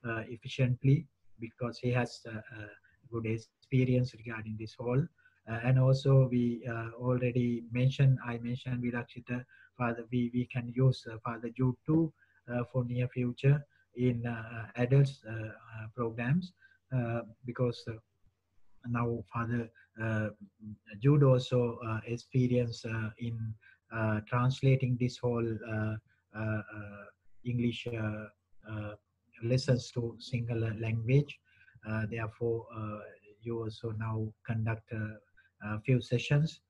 C: efficiently, because he has good experience regarding this whole. And also we already mentioned, I mentioned Vilakshita, Father, we can use Father Jude too for near future in adults programs, because now Father Jude also experience in translating this whole English lessons to single language. Therefore, you also now conduct a few sessions,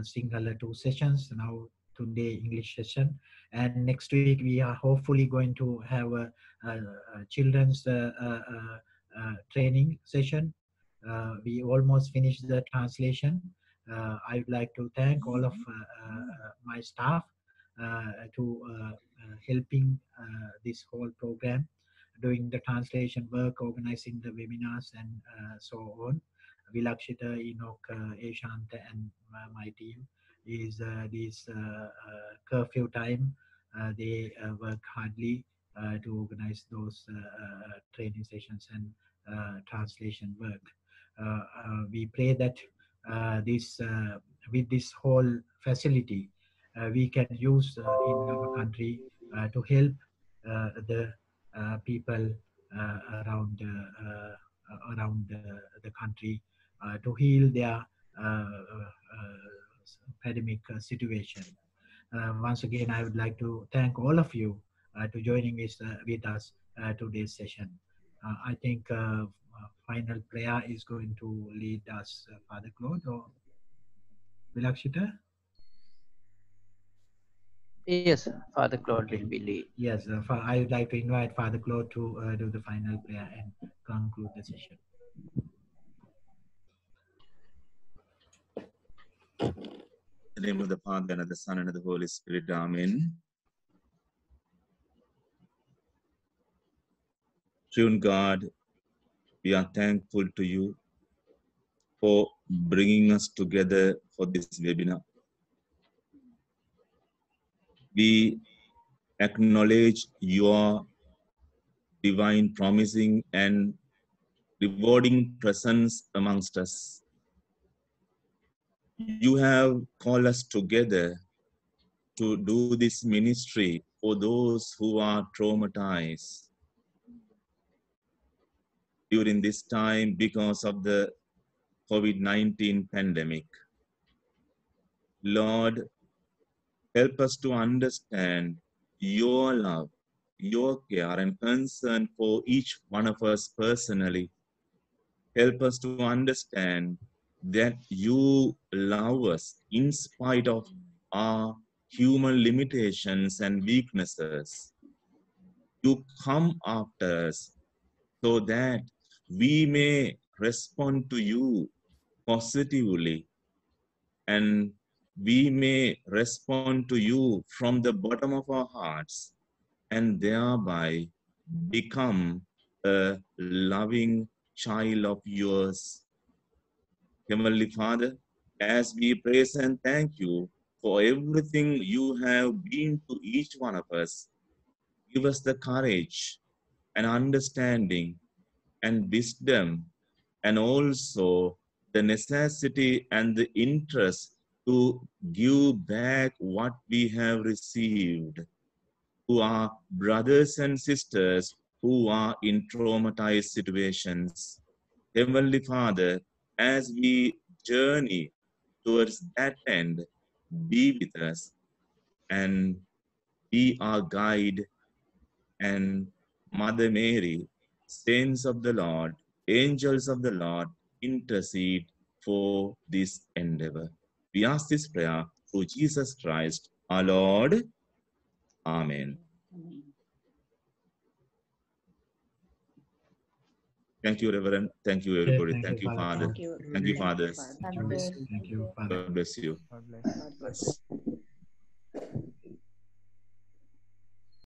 C: single 2 sessions. Now today English session, and next week we are hopefully going to have a children's training session. We almost finished the translation. I would like to thank all of my staff to helping this whole program, doing the translation work, organizing the webinars, and so on. Vilakshita, Enoch, Eshanta, and my team is this curfew time. They work hardly to organize those training sessions and translation work. We pray that this with this whole facility we can use in our country to help the people around the country to heal their pandemic situation. Once again, I would like to thank all of you to joining with us today's session. I think final prayer is going to lead us Father Claude or Vilakshita?
A: Yes, Father Claude will be lead.
C: Yes, I would like to invite Father Claude to do the final prayer and conclude the session.
E: In the name of the Father, and of the Son, and of the Holy Spirit. Amen. True God, we are thankful to you for bringing us together for this webinar. We acknowledge your divine promising and rewarding presence amongst us. You have called us together to do this ministry for those who are traumatized during this time because of the COVID-19 pandemic. Lord, help us to understand your love, your care and concern for each one of us personally. Help us to understand that you love us in spite of our human limitations and weaknesses. You come after us so that we may respond to you positively, and we may respond to you from the bottom of our hearts, and thereby become a loving child of yours. Heavenly Father, as we praise and thank you for everything you have been to each one of us, give us the courage and understanding and wisdom, and also the necessity and the interest to give back what we have received to our brothers and sisters who are in traumatized situations. Heavenly Father, as we journey towards that end, be with us and be our guide, and Mother Mary, saints of the Lord, angels of the Lord, intercede for this endeavor. We ask this prayer through Jesus Christ, our Lord. Amen. Thank you, Reverend. Thank you, everybody. Thank you, Father. Thank you, Father.
C: Thank you, Father.
E: God bless you.
F: God bless.